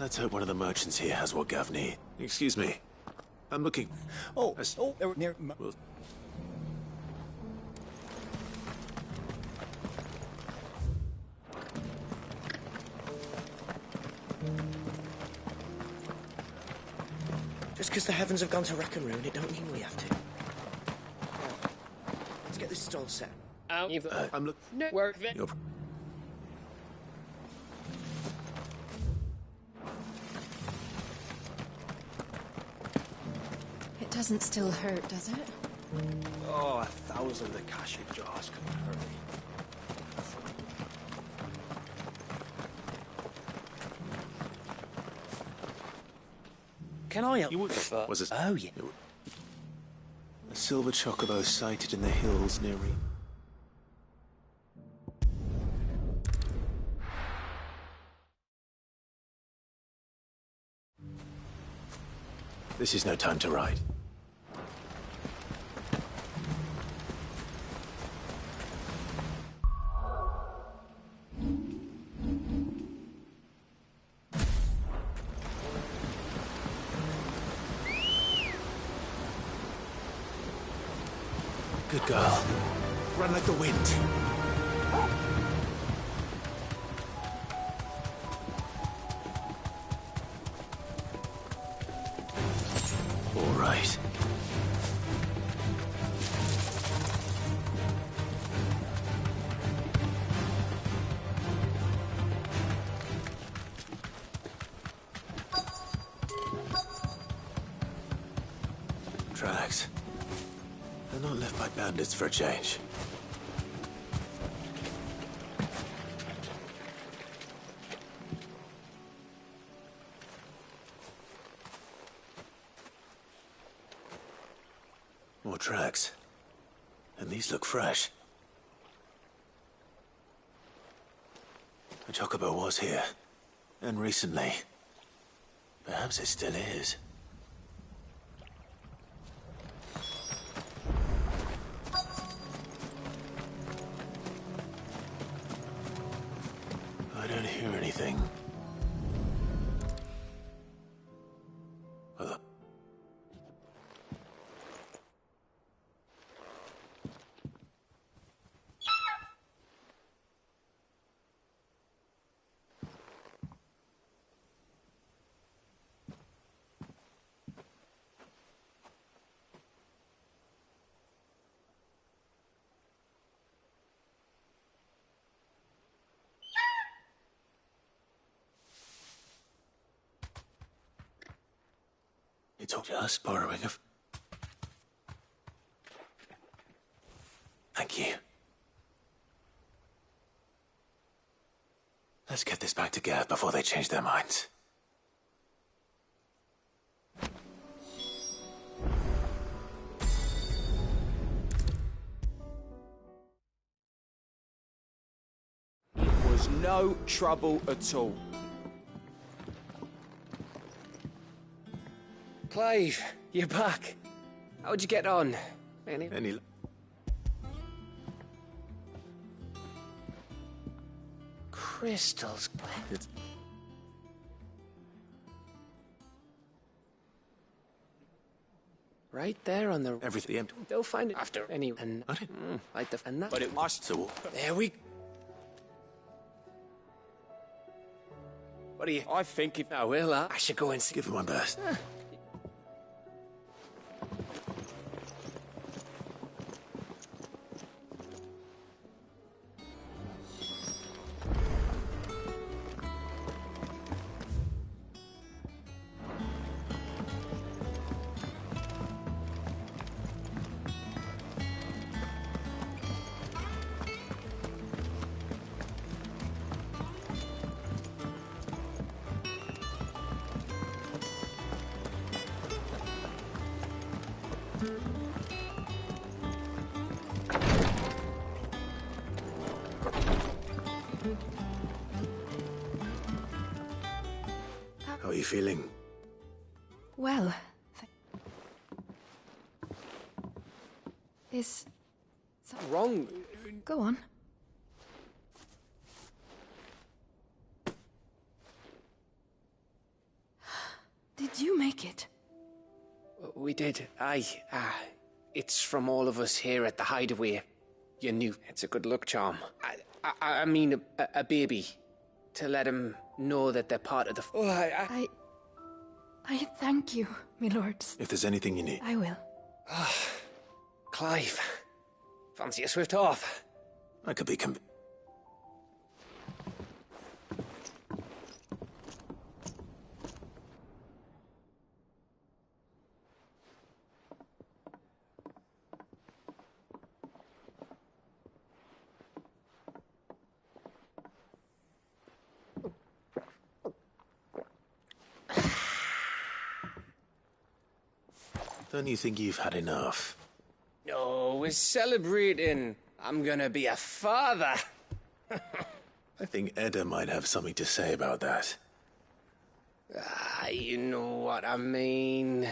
Let's hope one of the merchants here has what Gav needs. Excuse me. I'm looking... Near... Well, Just because the heavens have gone to rack and ruin, it don't mean we have to. Let's get this stall set. I'm looking... No work. You're... It doesn't still hurt, does it? Oh, 1,000 of the cashew jars couldn't hurt me. Can I help? You would... Was it... Oh, yeah. A silver chocobo sighted in the hills near me. This is no time to ride. Good girl. Run like the wind. All right. Tracks. They're not left by bandits for a change. More tracks. And these look fresh. The chocobo was here. And recently. Perhaps it still is. I don't hear anything. It's all just borrowing of... Thank you. Let's get this back to Gav before they change their minds. It was no trouble at all. Clive, you're back. How'd you get on? Any... Crystals. It's... Right there on the... Everything... They'll find it after any... And... I didn't... like the... And that... But it must. So... There we... What do you... I think if... I will, I should go and see... Give it one best. How are you feeling? Well, is... Wrong. Go on. Did you make it? We did. Aye. It's from all of us here at the Hideaway. You knew. It's a good luck charm. I mean a baby. To let them know that they're part of the... Oh, I thank you, my lords. If there's anything you need. I will. Clive. Fancy a swift off. I could be Don't you think you've had enough? No, we're celebrating. I'm gonna be a father. I think Edda might have something to say about that. You know what I mean.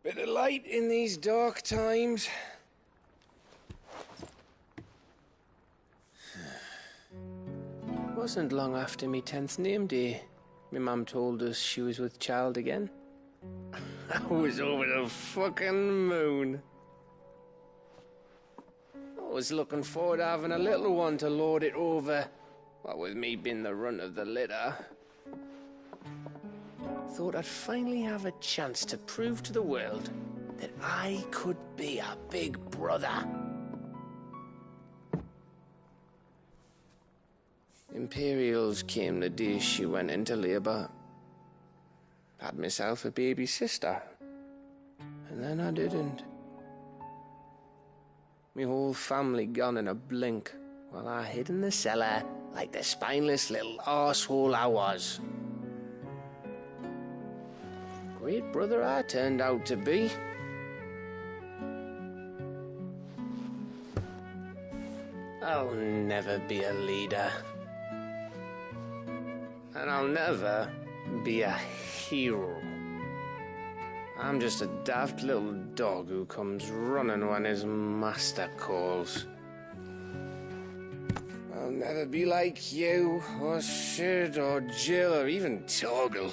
Bit of light in these dark times. Wasn't long after me 10th name day. My mum told us she was with child again. I was over the fucking moon. I was looking forward to having a little one to lord it over. What with me being the runt of the litter. Thought I'd finally have a chance to prove to the world that I could be a big brother. Imperials came the day she went into labour. Had myself a baby sister. And then I didn't. Me whole family gone in a blink, while I hid in the cellar like the spineless little arsehole I was. Great brother I turned out to be. I'll never be a leader. And I'll never be a hero. I'm just a daft little dog who comes running when his master calls. I'll never be like you, or Sid, or Jill, or even Torgal.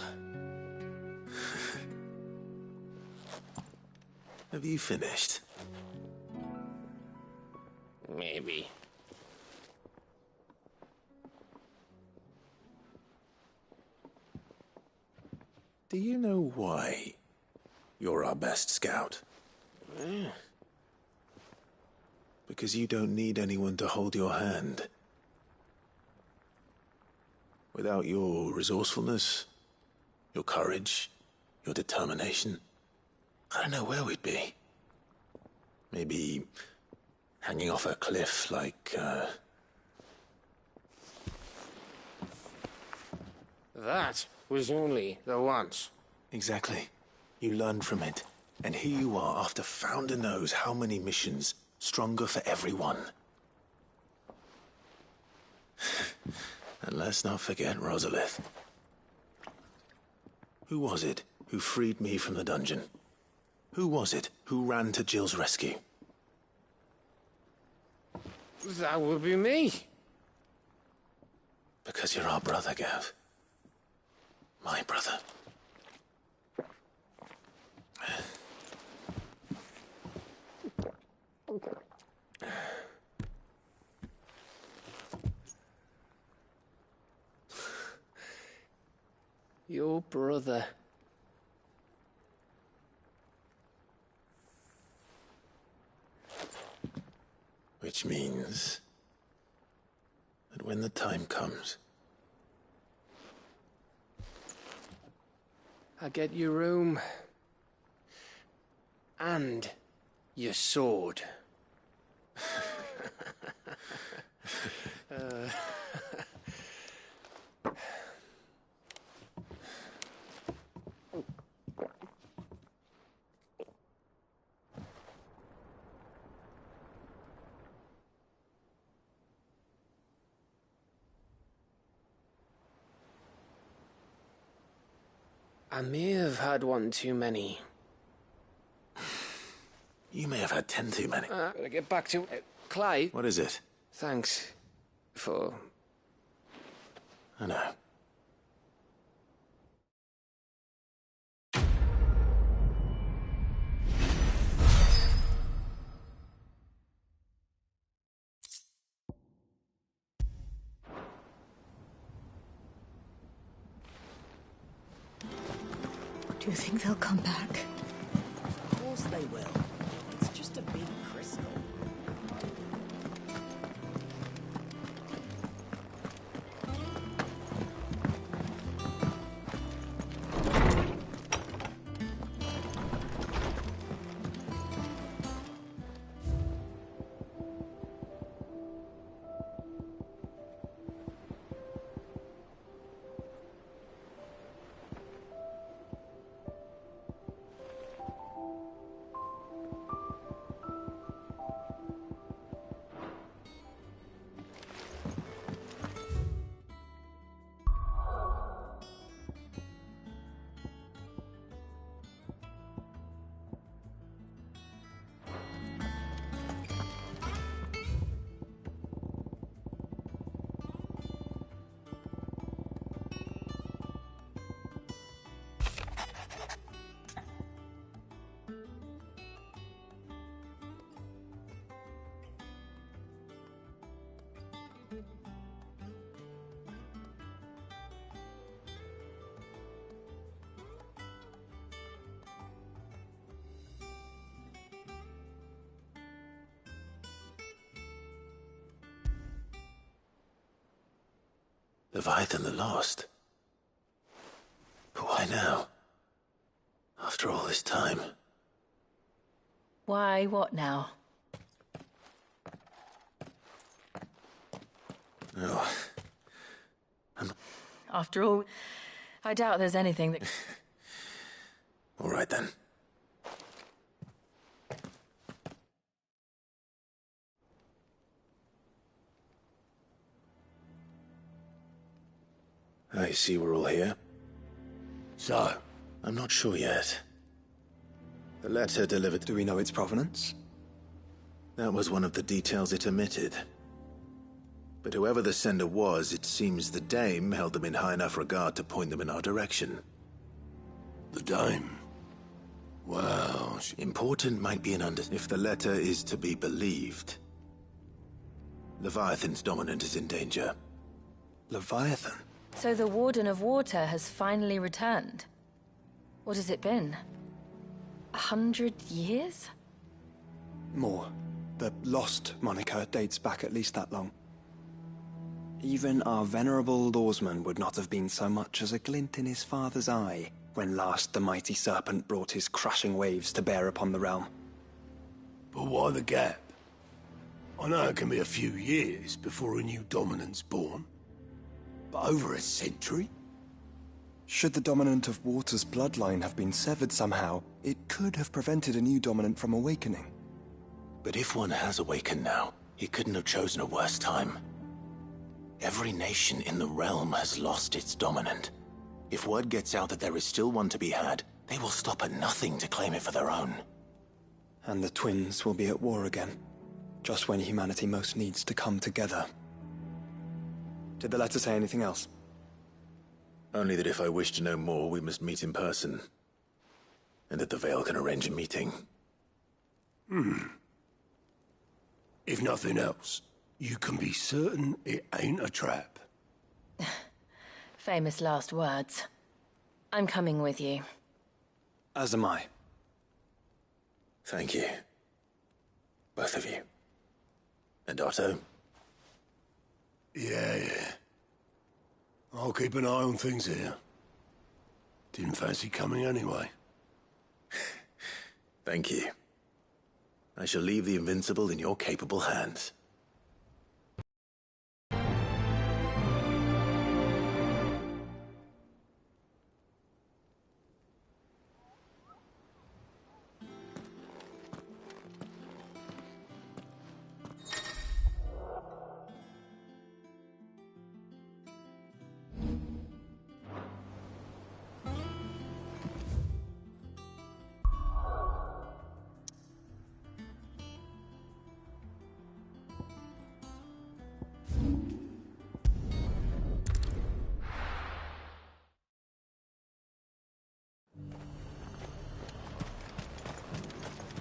Have you finished? Maybe. Do you know why you're our best scout? Because you don't need anyone to hold your hand. Without your resourcefulness, your courage, your determination, I don't know where we'd be. Maybe hanging off a cliff like, That was only the once. Exactly. You learned from it. And here you are after founder knows how many missions, stronger for everyone. And let's not forget Rosalith. Who was it who freed me from the dungeon? Who was it who ran to Jill's rescue? That would be me. Because you're our brother, Gav. My brother. Your brother. Which means that when the time comes, I get your room. And your sword. I may have had one too many. you may have had 10 too many. Gotta get back to... Clive? What is it? Thanks for... I know. Do you think they'll come back? Of course they will. It's just a big crystal. Leviathan the Lost. But why now? After all this time. Why, what now? No. After all, I doubt there's anything that... All right then. I see we're all here. So, I'm not sure yet. The letter delivered... do we know its provenance? That was one of the details it omitted. But whoever the sender was, it seems the Dame held them in high enough regard to point them in our direction. The Dame? Wow, Important might be if the letter is to be believed. Leviathan's dominant is in danger. Leviathan? So the Warden of Water has finally returned. What has it been? 100 years? More. The Lost moniker dates back at least that long. Even our venerable lawsman would not have been so much as a glint in his father's eye when last the mighty serpent brought his crushing waves to bear upon the realm. But why the gap? I know it can be a few years before a new dominant's born. But over a century? Should the dominant of Water's bloodline have been severed somehow, it could have prevented a new dominant from awakening. But if one has awakened now, he couldn't have chosen a worse time. Every nation in the realm has lost its dominant. If word gets out that there is still one to be had, they will stop at nothing to claim it for their own. And the twins will be at war again, just when humanity most needs to come together. Did the letter say anything else? Only that if I wish to know more, we must meet in person. And that the Veil can arrange a meeting. If nothing else, you can be certain it ain't a trap. Famous last words. I'm coming with you. As am I. Thank you. Both of you. And Otto? Yeah. I'll keep an eye on things here. Didn't fancy coming anyway. Thank you. I shall leave the Invincible in your capable hands.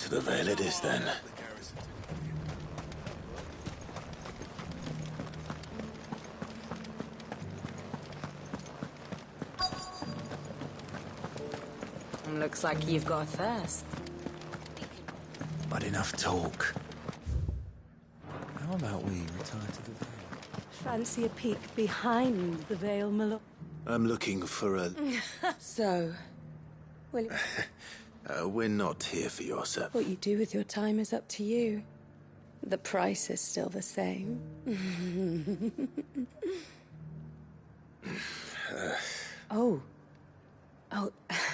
To the Veil it is, then. Looks like you've got a thirst. But enough talk. How about we retire to the Vale? Fancy a peek behind the veil, my lord? I'm looking for a... So, well, we're not here for your service. what you do with your time is up to you. The price is still the same. Oh.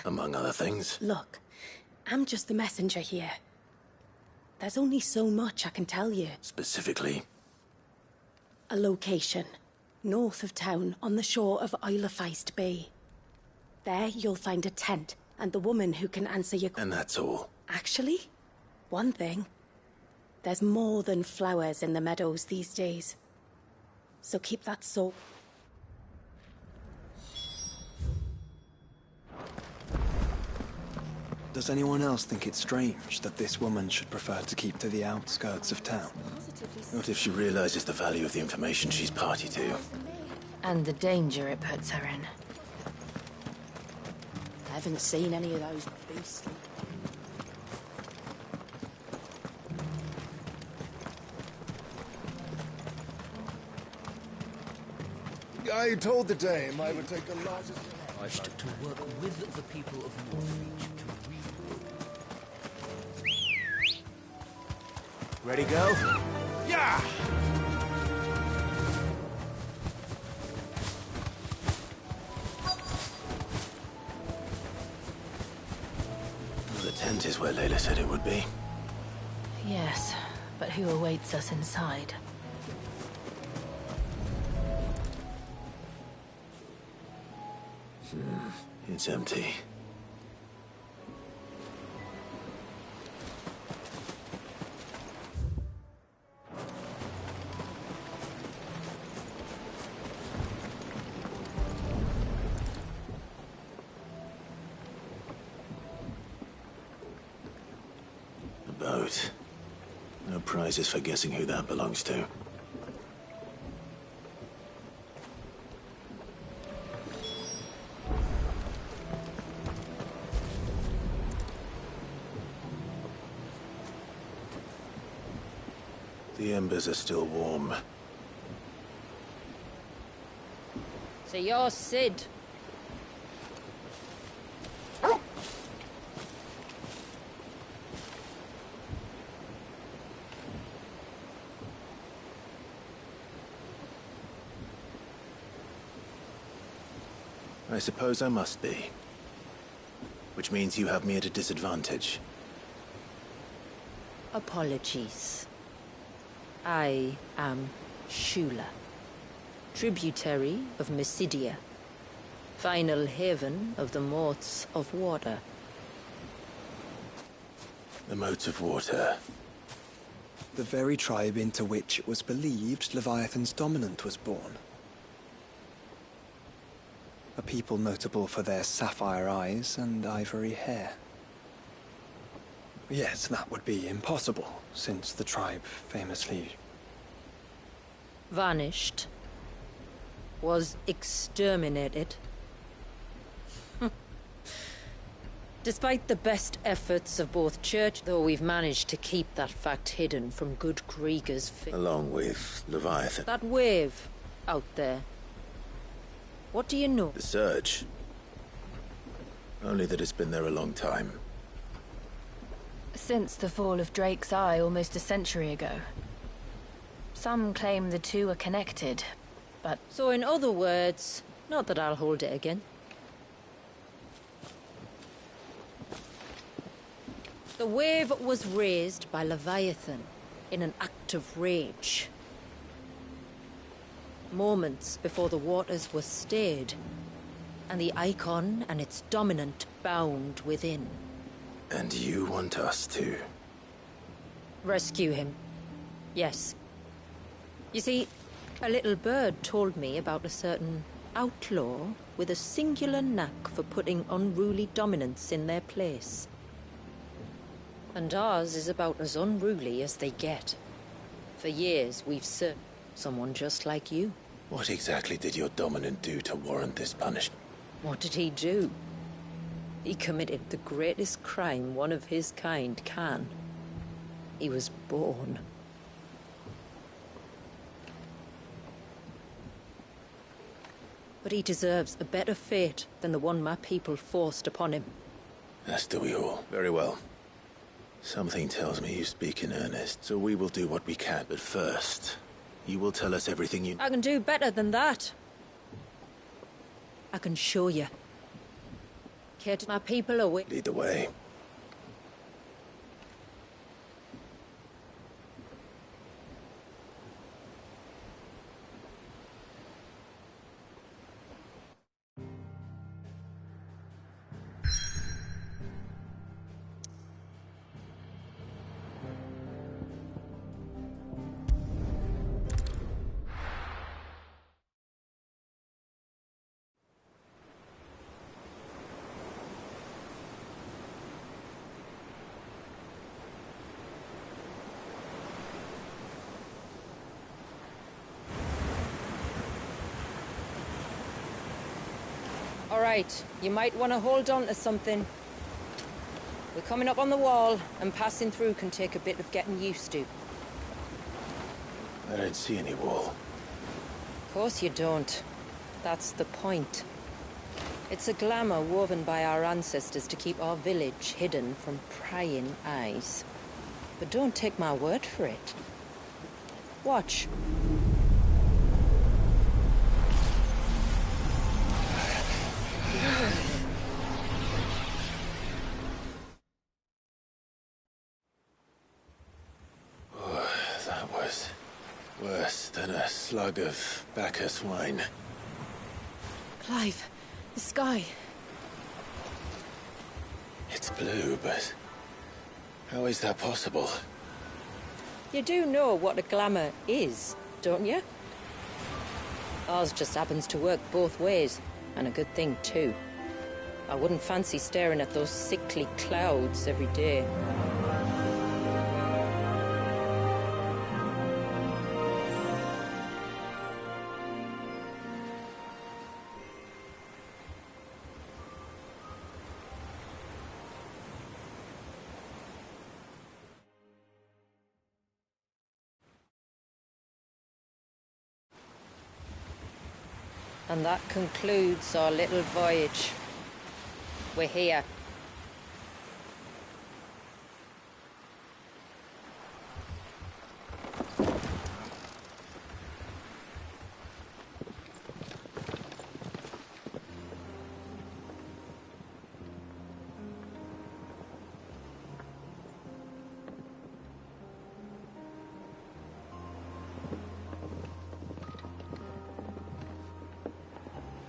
Among other things. Look, I'm just the messenger here. There's only so much I can tell you. Specifically. A location, north of town, on the shore of Isle of Feist Bay. There you'll find a tent, and the woman who can answer your... And that's all. Actually, one thing. There's more than flowers in the meadows these days. So keep that soul. Does anyone else think it's strange that this woman should prefer to keep to the outskirts of town? What if she realizes the value of the information she's party to? And the danger it puts her in. I haven't seen any of those beastly... I told the dame I would take a larger... To work with the people of Northreach to Ready, go? Yeah! The tent is where Layla said it would be. Yes, but who awaits us inside? It's empty. A boat. No prizes for guessing who that belongs to. The embers are still warm. So you're Sid. I suppose I must be. Which means you have me at a disadvantage. Apologies. I am Shula, tributary of Mysidia, final haven of the Motes of Water. The Motes of Water. The very tribe into which it was believed Leviathan's dominant was born. A people notable for their sapphire eyes and ivory hair. Yes, that would be impossible, since the tribe famously... Vanished. Was exterminated. Despite the best efforts of both church, though we've managed to keep that fact hidden from good Kriegers. Along with Leviathan. That wave out there. What do you know? The Surge. Only that it's been there a long time. Since the fall of Drake's Eye almost a century ago. Some claim the two are connected, but... So in other words, not that I'll hold it again. The wave was raised by Leviathan in an act of rage. Moments before the waters were stayed, and the icon and its dominant bound within. And you want us to... Rescue him. Yes. You see, a little bird told me about a certain outlaw with a singular knack for putting unruly dominants in their place. And ours is about as unruly as they get. For years, we've served someone just like you. What exactly did your dominant do to warrant this punishment? What did he do? He committed the greatest crime one of his kind can. He was born. But he deserves a better fate than the one my people forced upon him. As do we all. Very well. Something tells me you speak in earnest, so we will do what we can. But first, you will tell us everything you... I can do better than that. I can show you. Kid, my people are Lead the way. All right, you might want to hold on to something. We're coming up on the wall, and passing through can take a bit of getting used to. I don't see any wall. Of course you don't. That's the point. It's a glamour woven by our ancestors to keep our village hidden from prying eyes. But don't take my word for it. Watch. That was worse than a slug of Bacchus wine. Clive, the sky. It's blue, but how is that possible? You do know what a glamour is, don't you? Ours just happens to work both ways, and a good thing too. I wouldn't fancy staring at those sickly clouds every day. And that concludes our little voyage. We're here.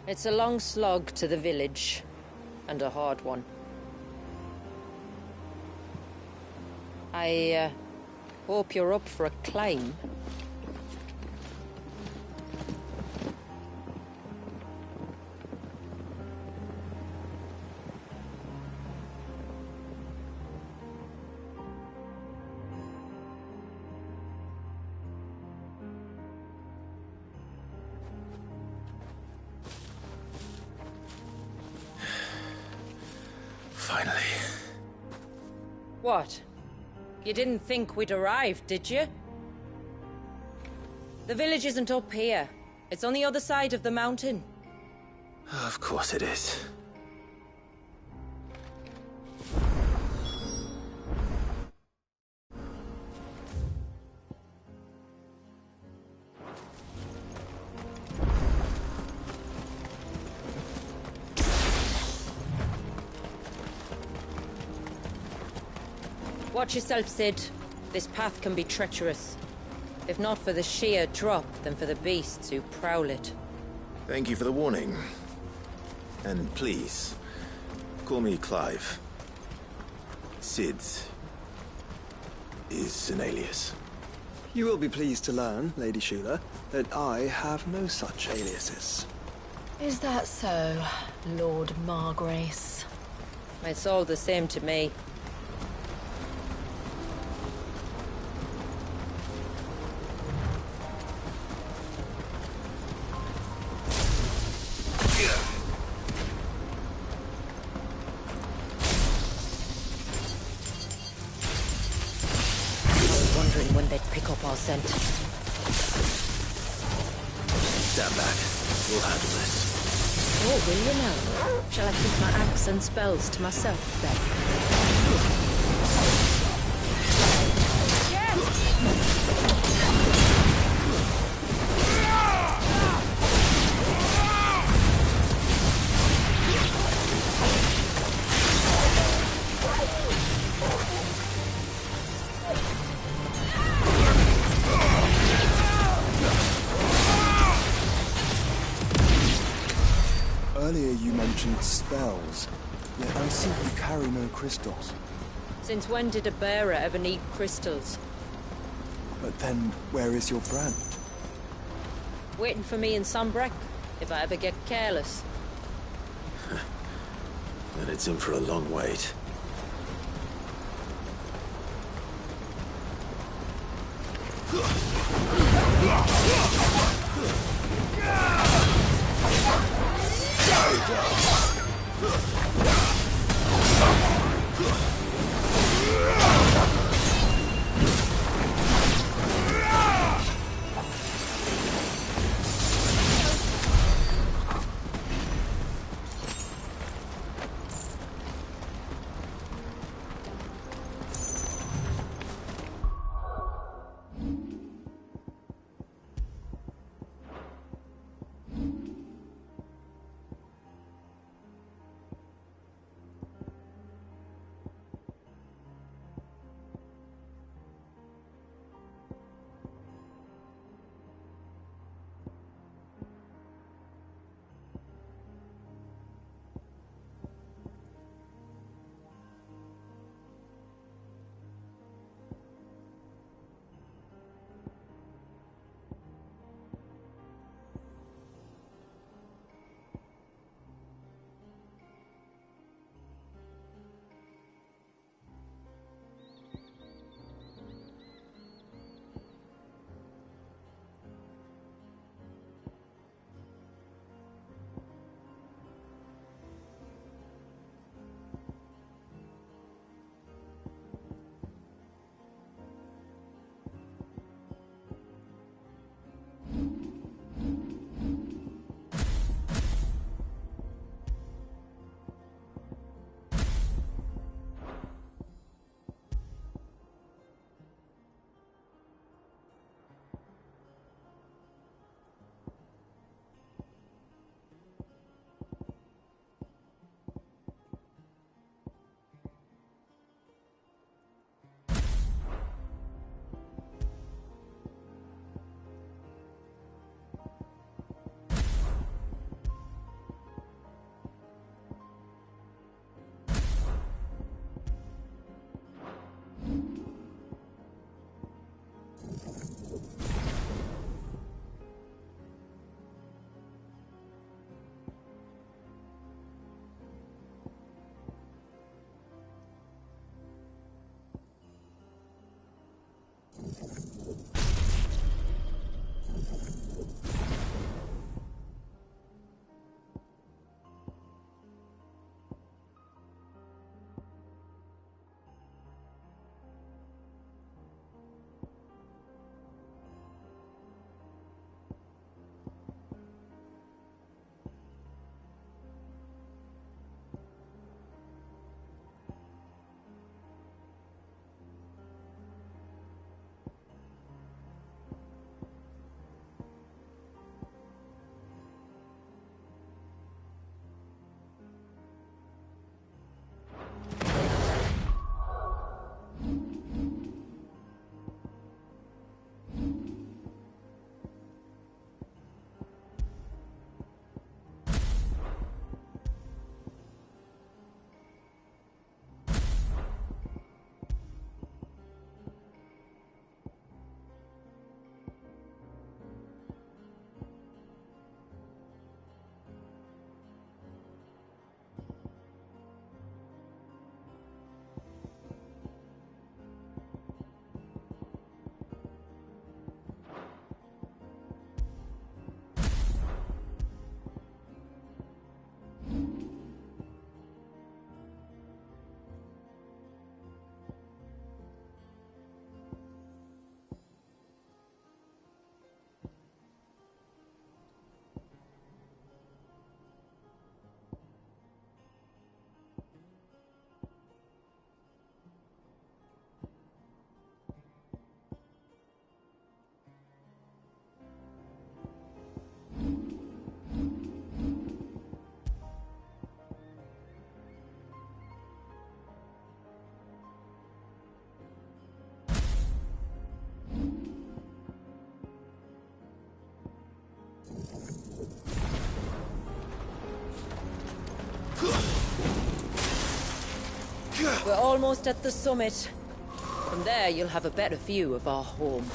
It's a long slog to the village, and a hard one. I hope you're up for a climb. Finally. What? You didn't think we'd arrived, did you? The village isn't up here. It's on the other side of the mountain. Of course it is. Watch yourself, Sid. This path can be treacherous. If not for the sheer drop, then for the beasts who prowl it. Thank you for the warning. And please, call me Clive. Sid is an alias. You will be pleased to learn, Lady Shula, that I have no such aliases. Is that so, Lord Margrace? It's all the same to me. pick up our scent. Stand back. We'll handle this. Oh, will you now? Shall I keep my axe and spells to myself, then? Earlier you mentioned spells, yet I see you carry no crystals. Since when did a bearer ever need crystals? But then, where is your brand? Waiting for me in Sunbreck, if I ever get careless. Then it's in for a long wait. We're almost at the summit. From there, you'll have a better view of our home.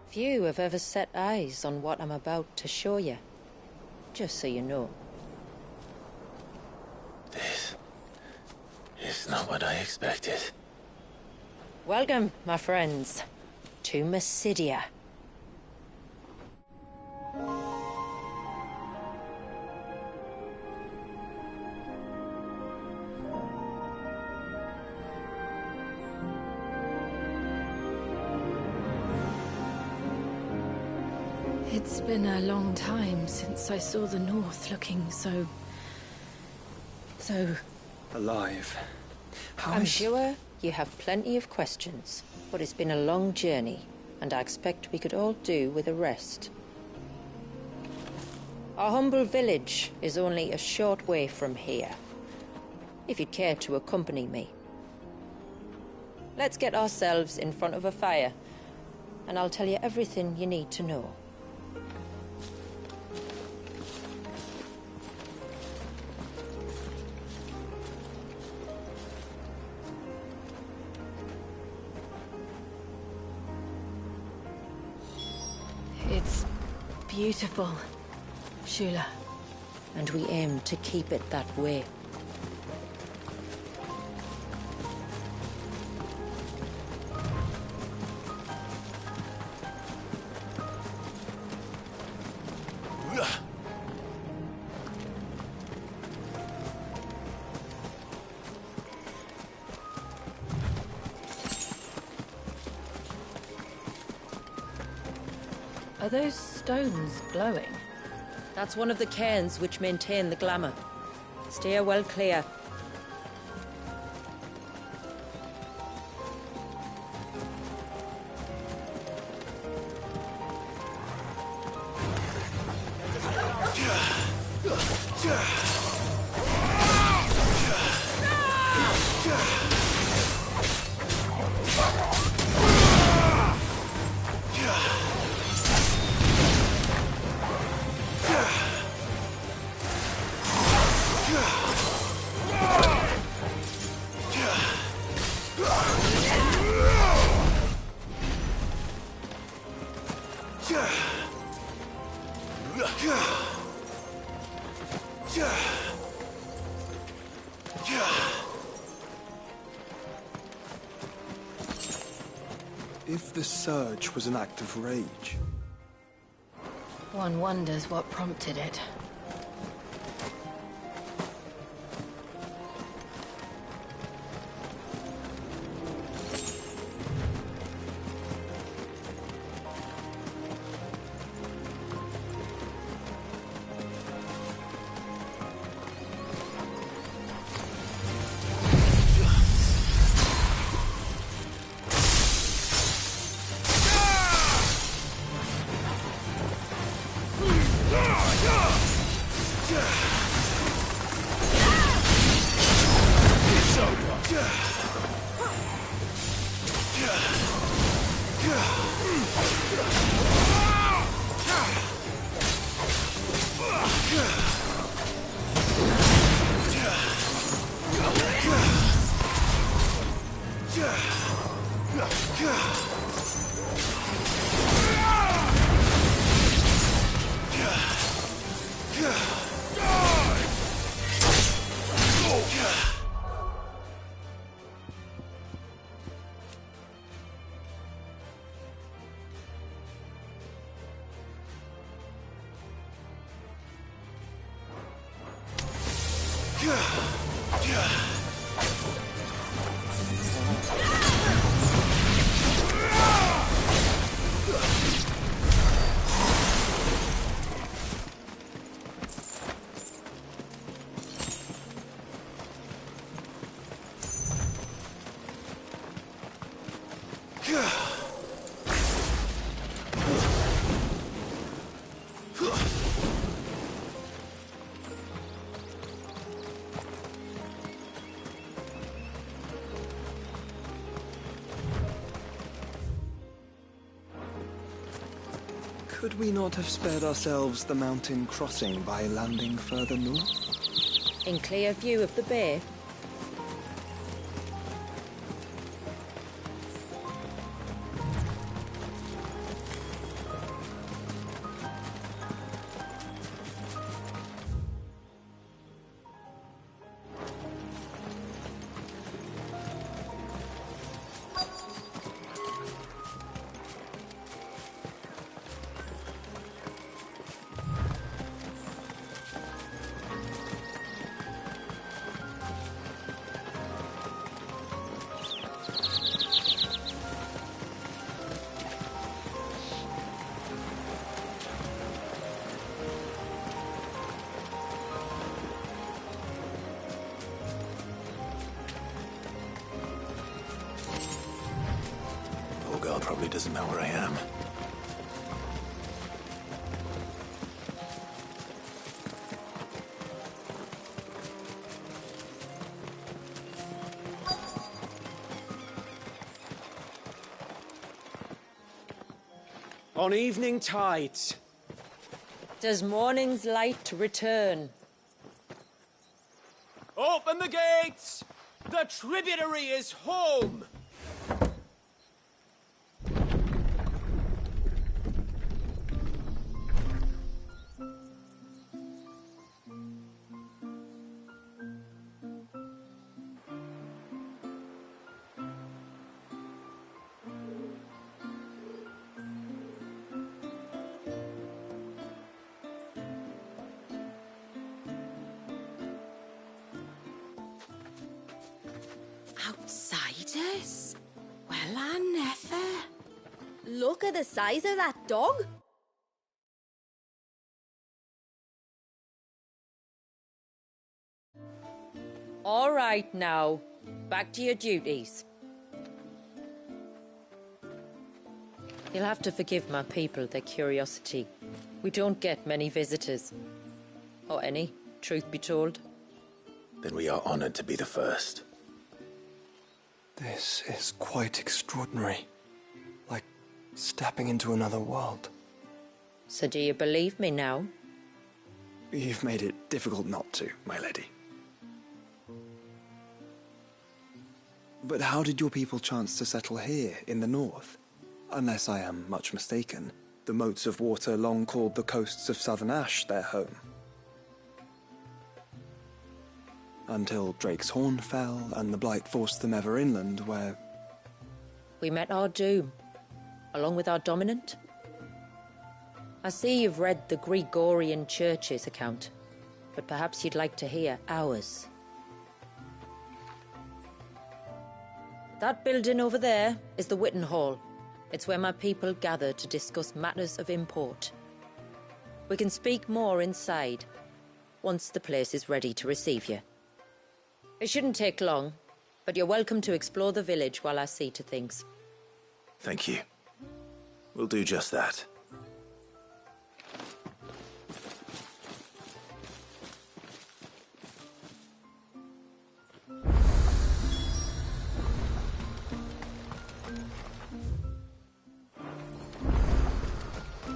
Few have ever set eyes on what I'm about to show you. Just so you know. This is not what I expected. Welcome, my friends, to Mysidia. It's been a long time since I saw the North looking so... alive. I'm sure you have plenty of questions, but it's been a long journey, and I expect we could all do with a rest. Our humble village is only a short way from here, if you'd care to accompany me. Let's get ourselves in front of a fire, and I'll tell you everything you need to know. It's beautiful, Shula. And we aim to keep it that way. Are those stones glowing? That's one of the cairns which maintain the glamour. Steer well clear. If the surge was an act of rage... One wonders what prompted it. Could we not have spared ourselves the mountain crossing by landing further north? In clear view of the bay? Olgar probably doesn't know where I am. On evening tides. Does morning's light return? Open the gates! The tributary is home! Outsiders? Well, I never. Look at the size of that dog. All right now, back to your duties. You'll have to forgive my people their curiosity. We don't get many visitors. Or any, truth be told. Then we are honored to be the first. This is quite extraordinary. Like stepping into another world. So do you believe me now? You've made it difficult not to, my lady. But how did your people chance to settle here, in the north? Unless I am much mistaken, the moats of water long called the coasts of Southern Ash their home. Until Drake's Horn fell, and the Blight forced them ever inland, where... We met our doom, along with our dominant. I see you've read the Gregorian Church's account, but perhaps you'd like to hear ours. That building over there is the Witten Hall. It's where my people gather to discuss matters of import. We can speak more inside, once the place is ready to receive you. It shouldn't take long, but you're welcome to explore the village while I see to things. Thank you. We'll do just that.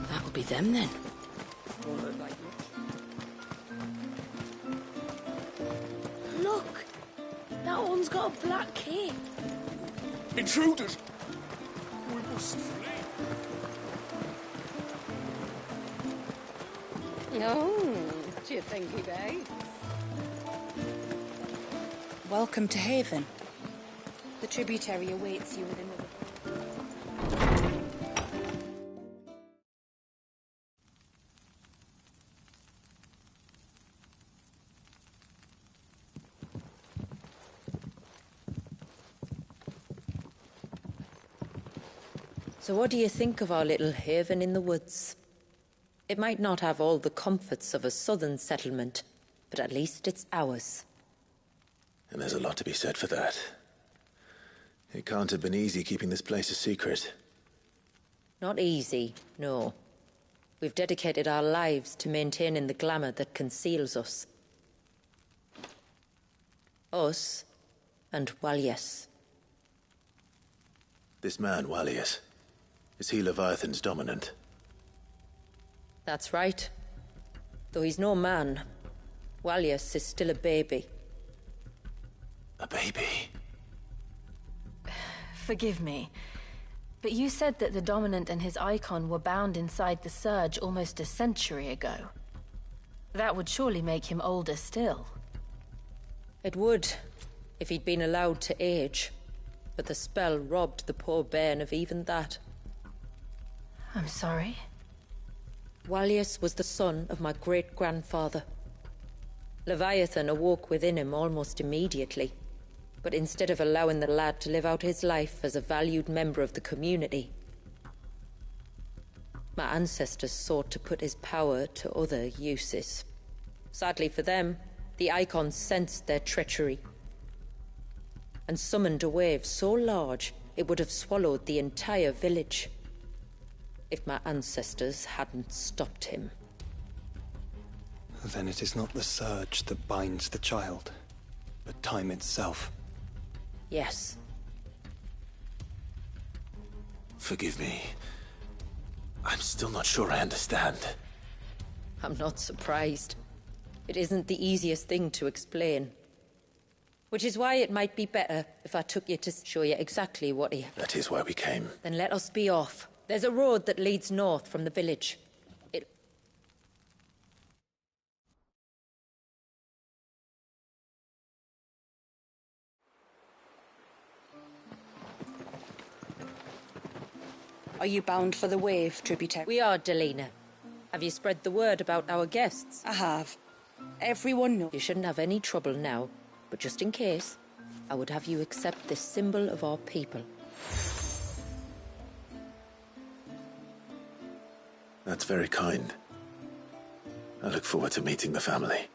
That'll be them then. Look! That one's got a black cape. Intruders! We must flee. Oh, do you think he bites? Welcome to Haven. The tributary awaits you within the... So what do you think of our little haven in the woods? It might not have all the comforts of a southern settlement, but at least it's ours. And there's a lot to be said for that. It can't have been easy keeping this place a secret. Not easy, no. We've dedicated our lives to maintaining the glamour that conceals us. Us, and Walias. This man, Walias, is he Leviathan's dominant? That's right. Though he's no man, Walius is still a baby. A baby? Forgive me, but you said that the Dominant and his icon were bound inside the Surge almost a century ago. That would surely make him older still. It would, if he'd been allowed to age. But the spell robbed the poor bairn of even that. I'm sorry. Walius was the son of my great-grandfather. Leviathan awoke within him almost immediately. But instead of allowing the lad to live out his life as a valued member of the community, my ancestors sought to put his power to other uses. Sadly for them, the Icons sensed their treachery and summoned a wave so large it would have swallowed the entire village if my ancestors hadn't stopped him. Then it is not the Surge that binds the child, but time itself. Yes. Forgive me. I'm still not sure I understand. I'm not surprised. It isn't the easiest thing to explain. Which is why it might be better if I took you to show you exactly what he... That is why we came. Then let us be off. There's a road that leads north from the village. Are you bound for the Wave, tributary? We are, Delina. Have you spread the word about our guests? I have. Everyone knows. You shouldn't have any trouble now, but just in case, I would have you accept this symbol of our people. That's very kind. I look forward to meeting the family.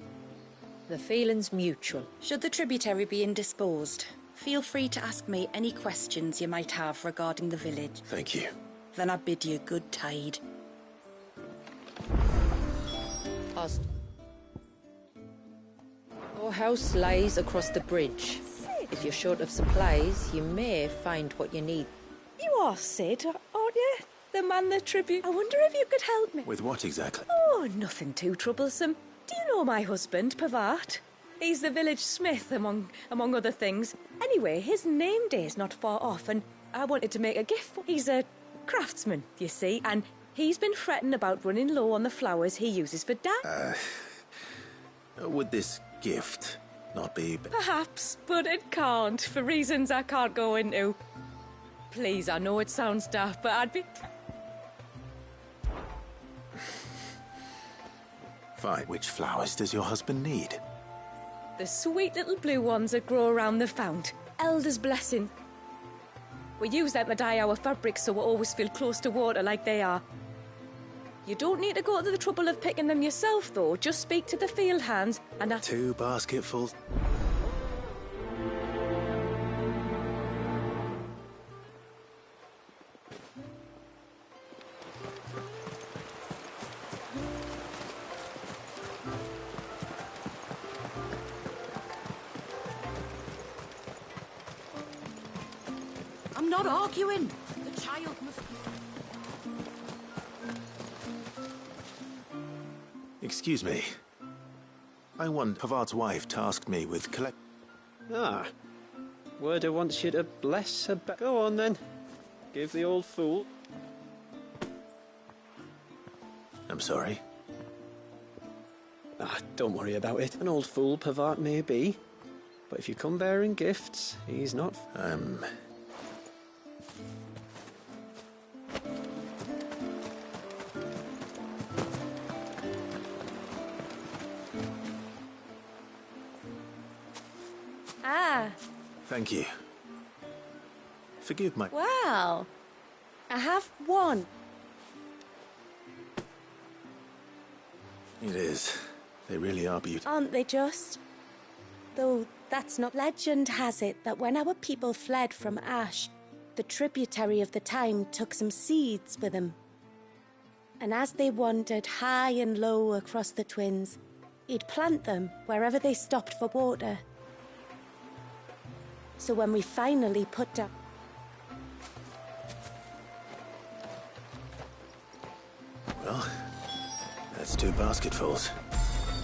The feeling's mutual. Should the tributary be indisposed, feel free to ask me any questions you might have regarding the village. Thank you. Then I bid you good tide. Past. Our house lies across the bridge. If you're short of supplies, you may find what you need. You are Sid, aren't you? The man the tribute. I wonder if you could help me. With what exactly? Oh, nothing too troublesome. Do you know my husband, Pavat? He's the village smith, among other things. Anyway, his name day's not far off, and I wanted to make a gift for... He's a craftsman, you see, and he's been fretting about running low on the flowers he uses for Would this gift not be... Perhaps, but it can't, for reasons I can't go into. Please, I know it sounds daft, but I'd be... Fine. Which flowers does your husband need? The sweet little blue ones that grow around the fount. Elder's blessing. We use them to dye our fabrics so we always feel close to water like they are. You don't need to go to the trouble of picking them yourself, though. Just speak to the field hands and... 2 basketfuls. I'm not arguing. The child must... Excuse me. I want Pavart's wife tasked me with collect... Ah. Werder wants you to bless her back. Go on, then. Give the old fool. I'm sorry. Ah, don't worry about it. An old fool Pavart may be. But if you come bearing gifts, he's not... Ah. Thank you. Forgive my... Wow. I have one. It is. They really are beautiful. Aren't they just? Though that's not... Legend has it that when our people fled from Ash, the tributary of the time took some seeds with them. And as they wandered high and low across the Twins, he'd plant them wherever they stopped for water. So when we finally put down... Well, That's 2 basketfuls.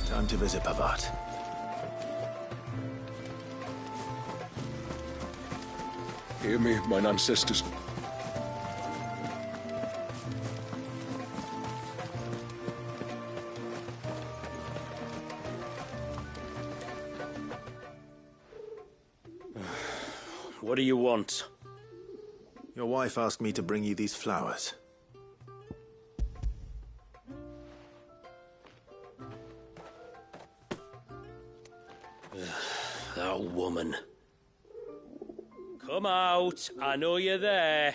Time to visit Pavat. Hear me, mine ancestors. What do you want? Your wife asked me to bring you these flowers. That woman. Come out. I know you're there.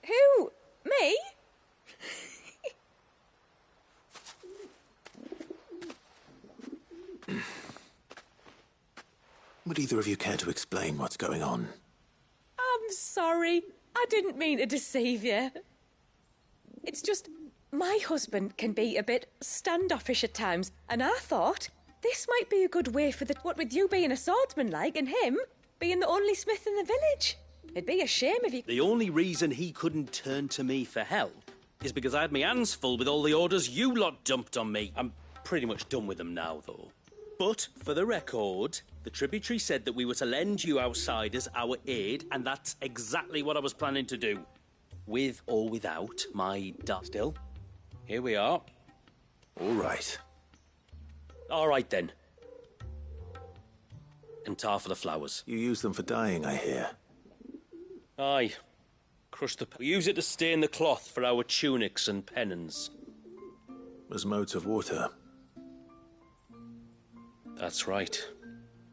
Who? Me? Would either of you care to explain what's going on? I'm sorry. I didn't mean to deceive you. It's just my husband can be a bit standoffish at times, and I thought this might be a good way for what with you being a swordsman like and him being the only smith in the village. It'd be a shame if you... The only reason he couldn't turn to me for help is because I had my hands full with all the orders you lot dumped on me. I'm pretty much done with them now, though. But, for the record, the tributary said that we were to lend you outsiders our aid, and that's exactly what I was planning to do. With or without my Still, here we are. All right. All right, then. And tar for the flowers. You use them for dyeing, I hear. Aye. Crush the... We use it to stain the cloth for our tunics and pennons. As modes of water. That's right.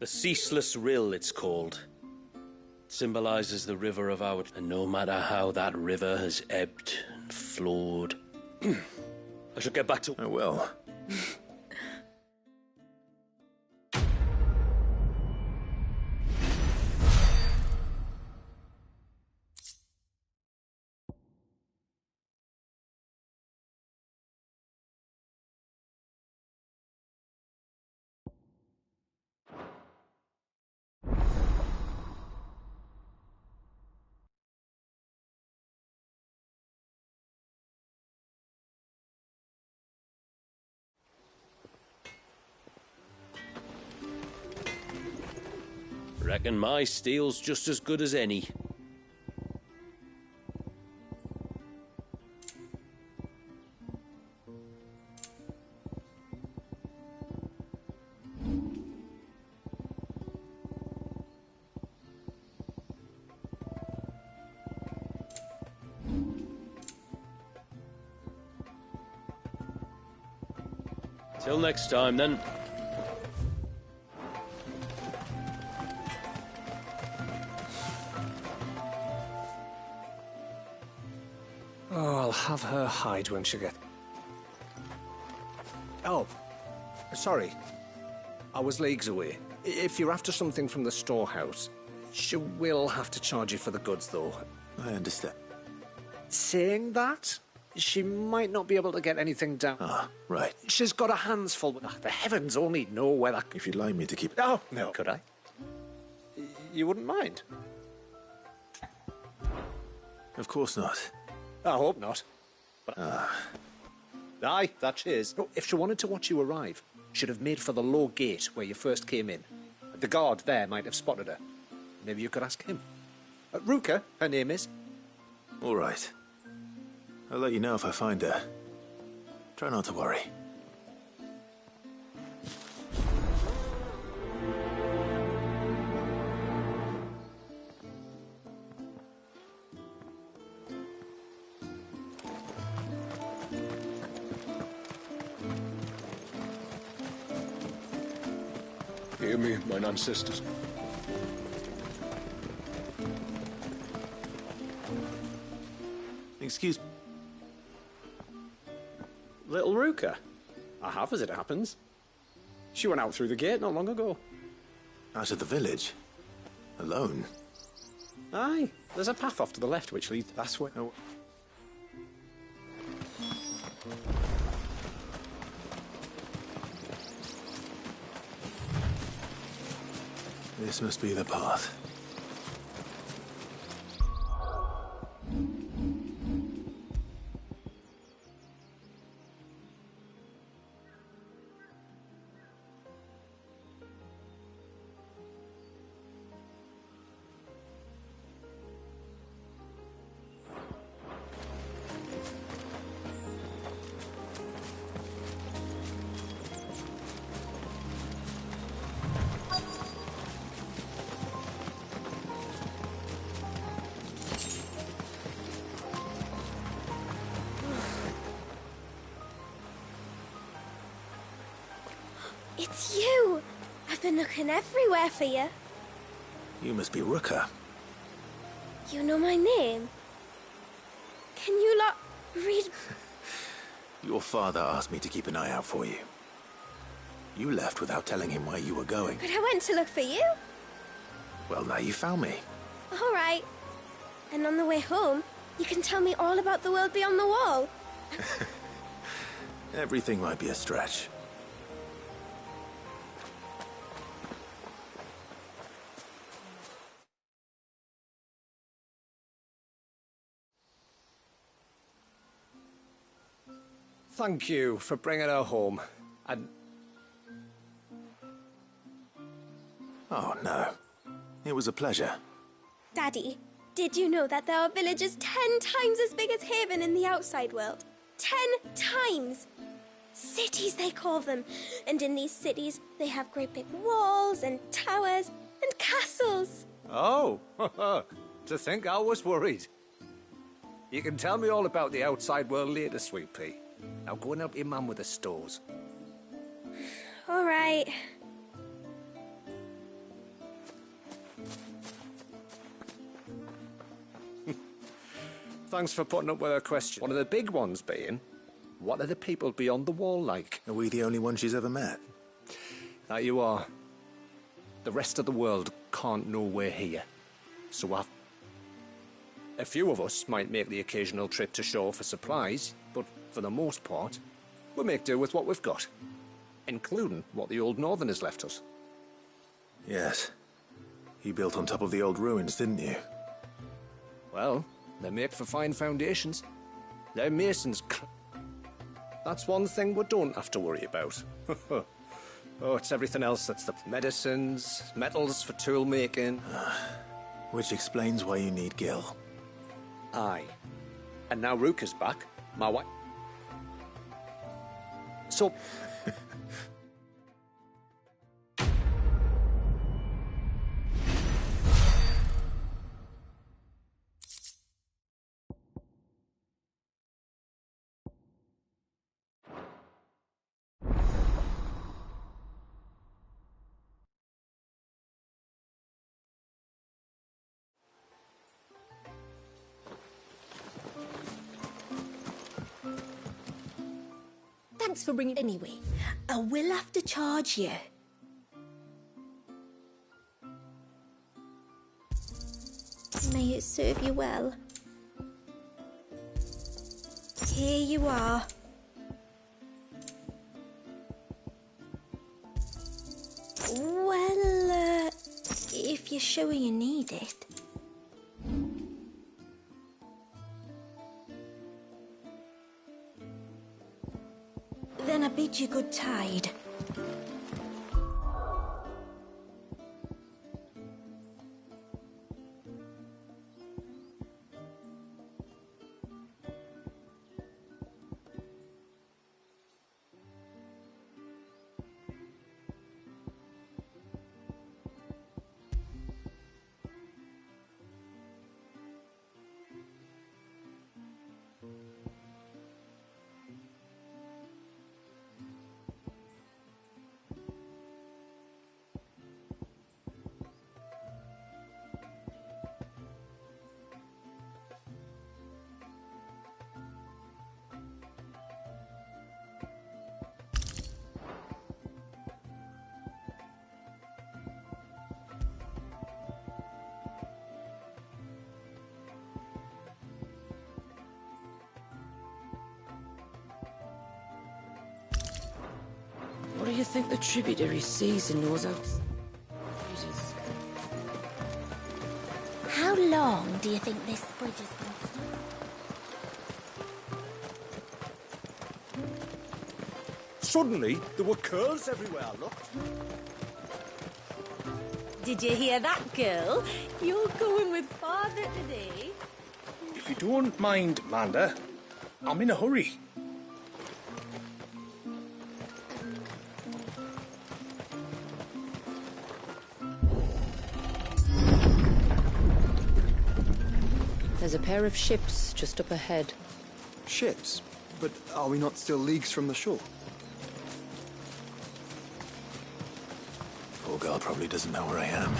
The Ceaseless Rill, it's called. It symbolises the river of our... And no matter how that river has ebbed and flowed... I should get back to... I will. Reckon my steel's just as good as any. Till next time, then. Oh, I'll have her hide when she gets... Oh, sorry. I was leagues away. If you're after something from the storehouse, she will have to charge you for the goods, though. I understand. Saying that, she might not be able to get anything down. Ah, right. She's got her hands full with... The heavens only know where that... If you'd like me to keep... Oh, no. Could I? You wouldn't mind? Of course not. I hope not. But... Aye, that she is. No, if she wanted to watch you arrive, she'd have made for the low gate where you first came in. The guard there might have spotted her. Maybe you could ask him. Ruka, her name is. All right. I'll let you know if I find her. Try not to worry. Hear me, mine ancestors. Excuse... Little Ruka? I have, as it happens. She went out through the gate not long ago. Out of the village? Alone? Aye, there's a path off to the left which leads... That's where... Oh. This must be the path. It's you! I've been looking everywhere for you. You must be Ruka. You know my name? Can you lot read? Your father asked me to keep an eye out for you. You left without telling him where you were going. But I went to look for you. Well, now you found me. All right. And on the way home, you can tell me all about the world beyond the wall. Everything might be a stretch. Thank you for bringing her home. And... Oh, no. It was a pleasure. Daddy, did you know that there are villages 10 times as big as Haven in the outside world? 10 times! Cities, they call them. And in these cities, they have great big walls and towers and castles. Oh, to think I was worried. You can tell me all about the outside world later, Sweet Pea. Now go and help your mum with the stores. All right. Thanks for putting up with her question. One of the big ones being, what are the people beyond the wall like? Are we the only ones she's ever met? That you are. The rest of the world can't know we're here. So a few of us might make the occasional trip to shore for supplies, but for the most part, we make do with what we've got. Including what the old Northerners left us. Yes. You built on top of the old ruins, didn't you? Well, they make for fine foundations. They're masons. That's one thing we don't have to worry about. Oh, it's everything else that's the medicines, metals for tool making. Which explains why you need Gil. Aye. And now Ruka's back. My wife. So... Thanks for bringing it anyway. I will have to charge you. May it serve you well. Here you are. Well, if you're sure you need it. Then I bid you good tide. What do you think the tributary sees in those outs? How long do you think this bridge has been stood? Suddenly, there were curls everywhere I looked. Did you hear that, girl? You're going with father today. If you don't mind, Manda, I'm in a hurry. There's a pair of ships just up ahead. Ships? But are we not still leagues from the shore? Stilgar probably doesn't know where I am.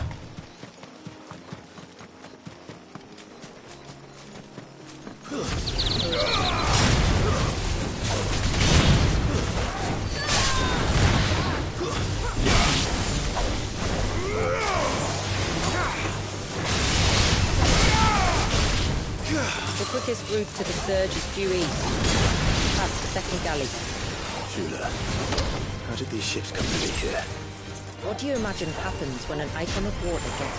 The quickest route to the surge is due east, past the second galley. Shula, how did these ships come to be here? What do you imagine happens when an icon of water gets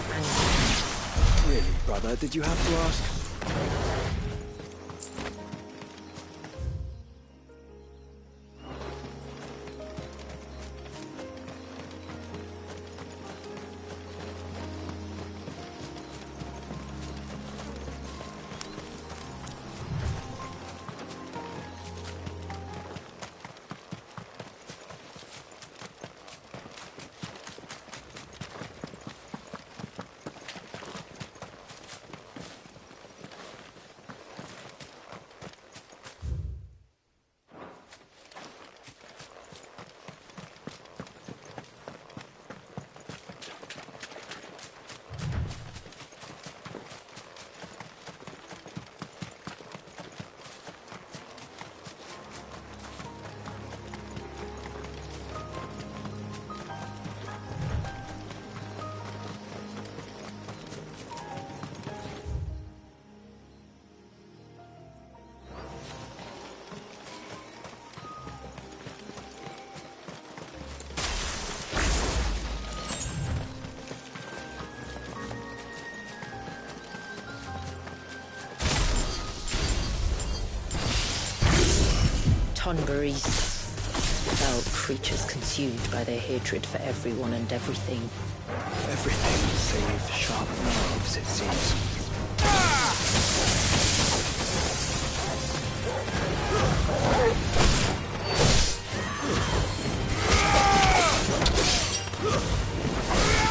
angry? Really, brother, did you have to ask? Tonberries, foul creatures consumed by their hatred for everyone and everything. Everything save sharp knives, it seems.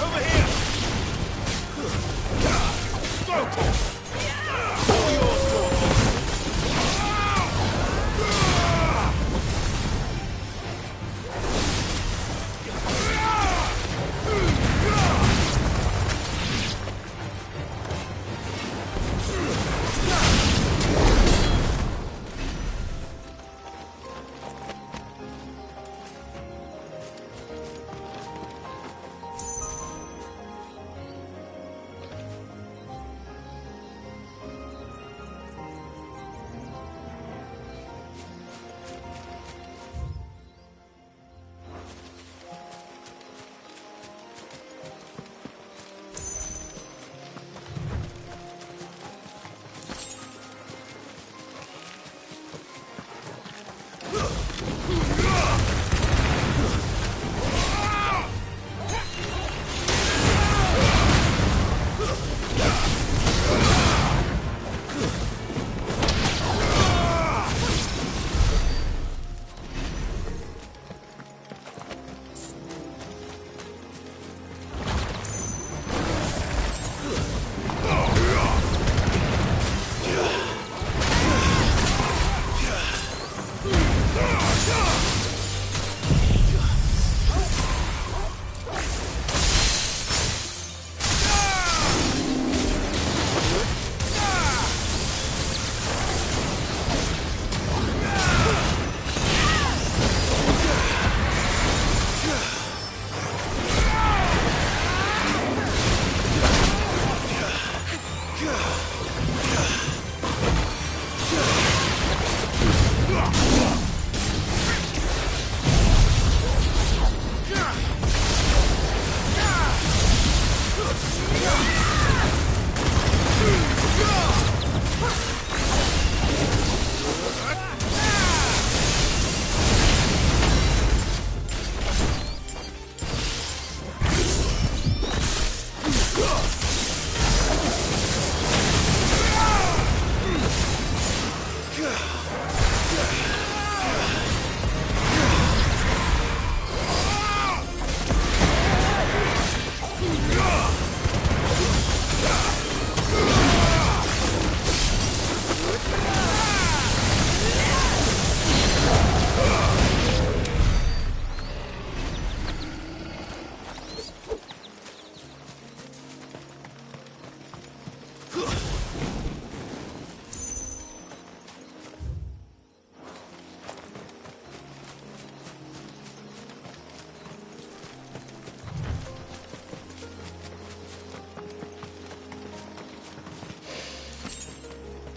Over here!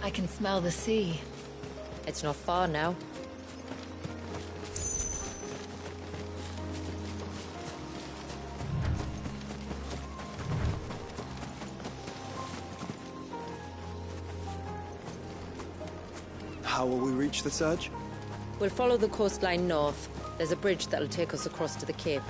I can smell the sea. It's not far now. How will we reach the surge? We'll follow the coastline north. There's a bridge that'll take us across to the cape.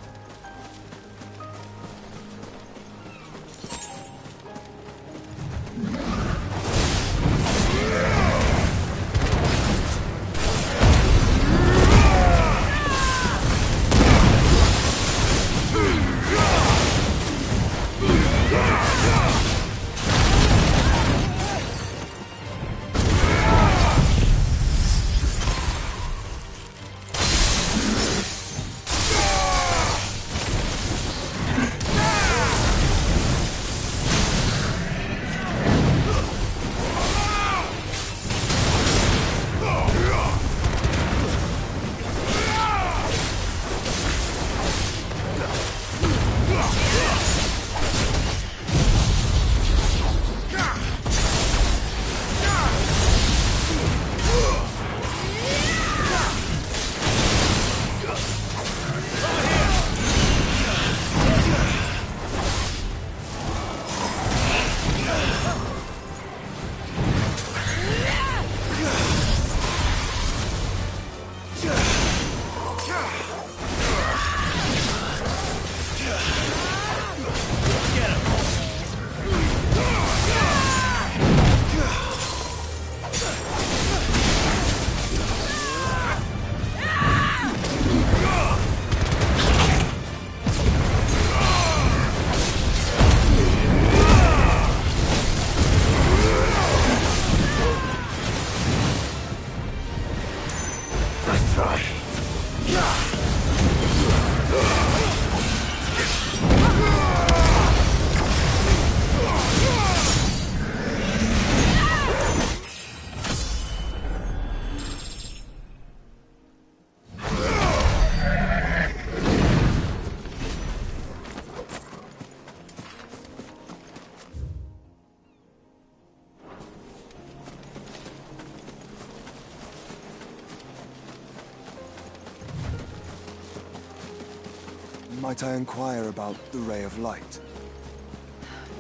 Might I inquire about the Ray of Light?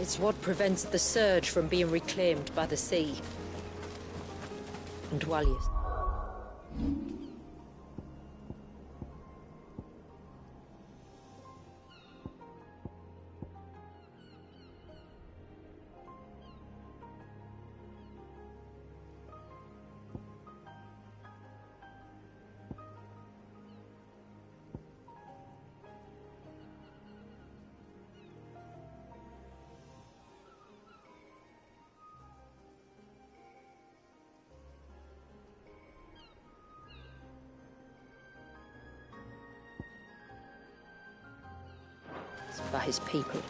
It's what prevents the surge from being reclaimed by the sea. And Dwalius. By his people.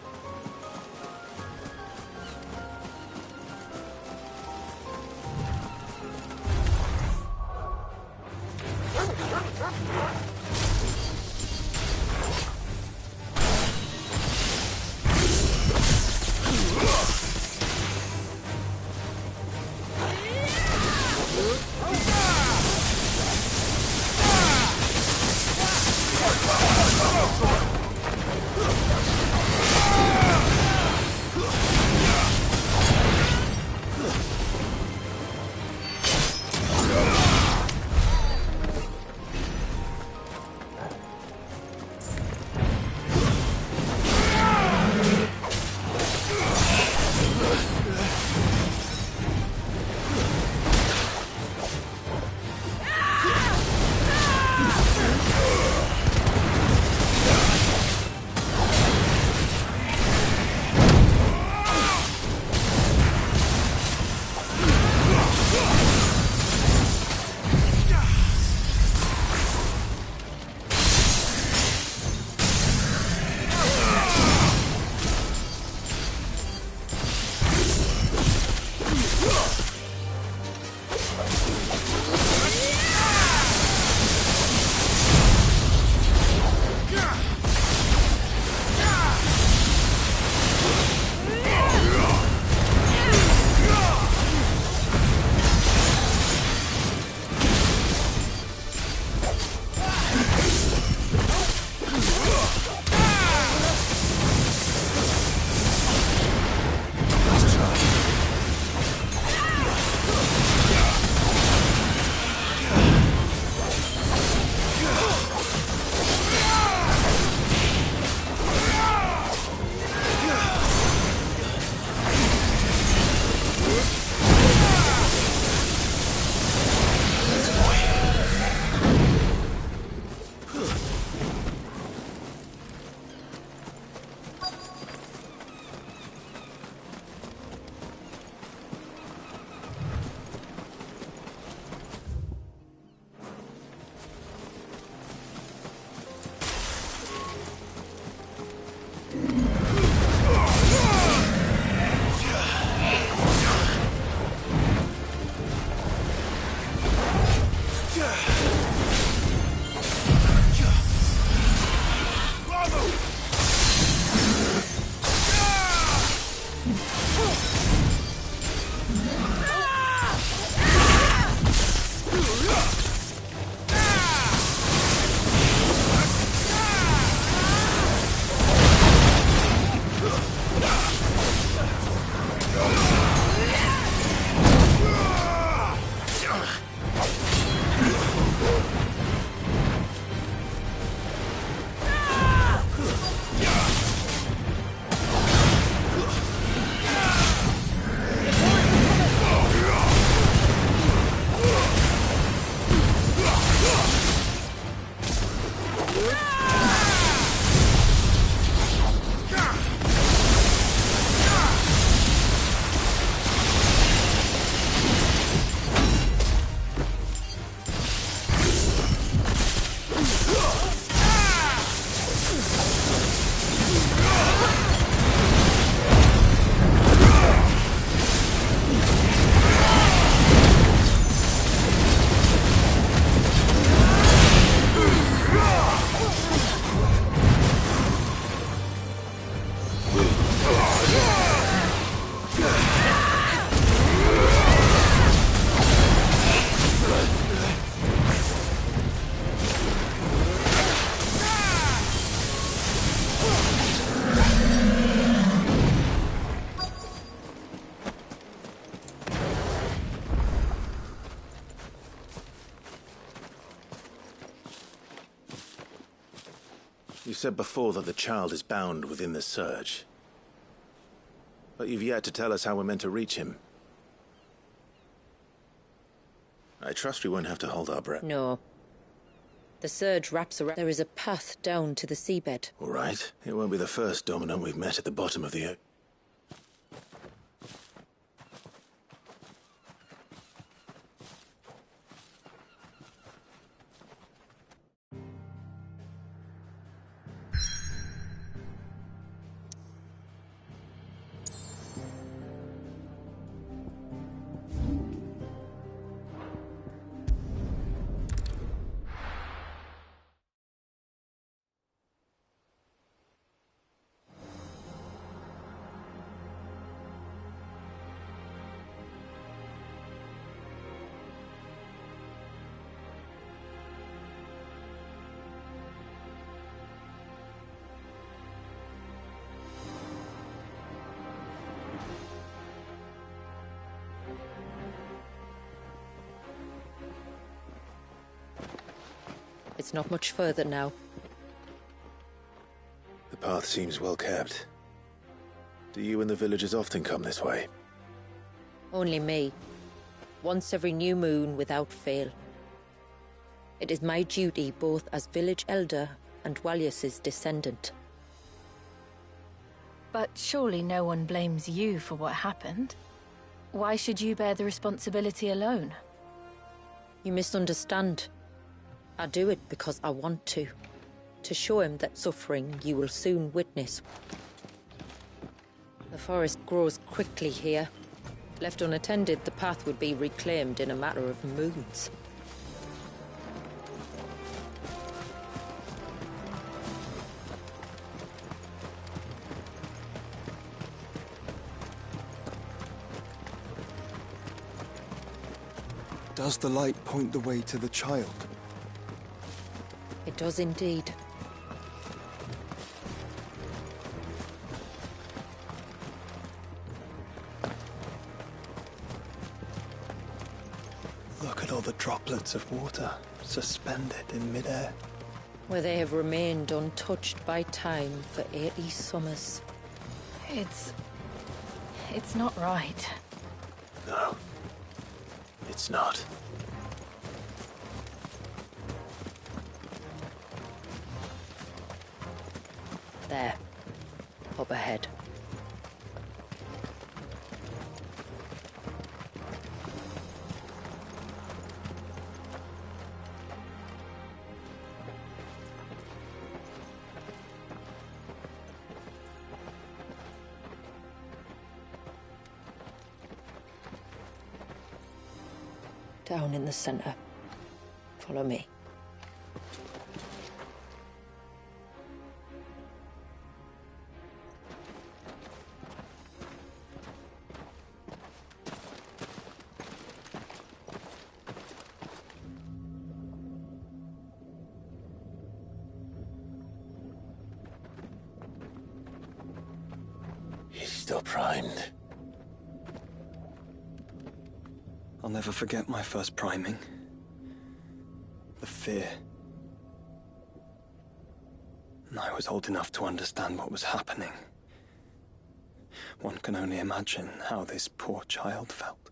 You said before that the child is bound within the Surge. But you've yet to tell us how we're meant to reach him. I trust we won't have to hold our breath. No. The Surge wraps around. There is a path down to the seabed. All right. It won't be the first dominant we've met at the bottom of the ocean. It's not much further now. The path seems well kept. Do you and the villagers often come this way? Only me. Once every new moon without fail. It is my duty both as village elder and Walius's descendant. But surely no one blames you for what happened. Why should you bear the responsibility alone? You misunderstand. I do it because I want to show him that suffering you will soon witness. The forest grows quickly here. Left unattended, the path would be reclaimed in a matter of moons. Does the light point the way to the child? It does indeed. Look at all the droplets of water suspended in midair. Where they have remained untouched by time for 80 summers. It's not right. No. It's not. There. Up ahead. Down in the center. Follow me. He's still primed. I'll never forget my first priming. The fear. And I was old enough to understand what was happening. One can only imagine how this poor child felt.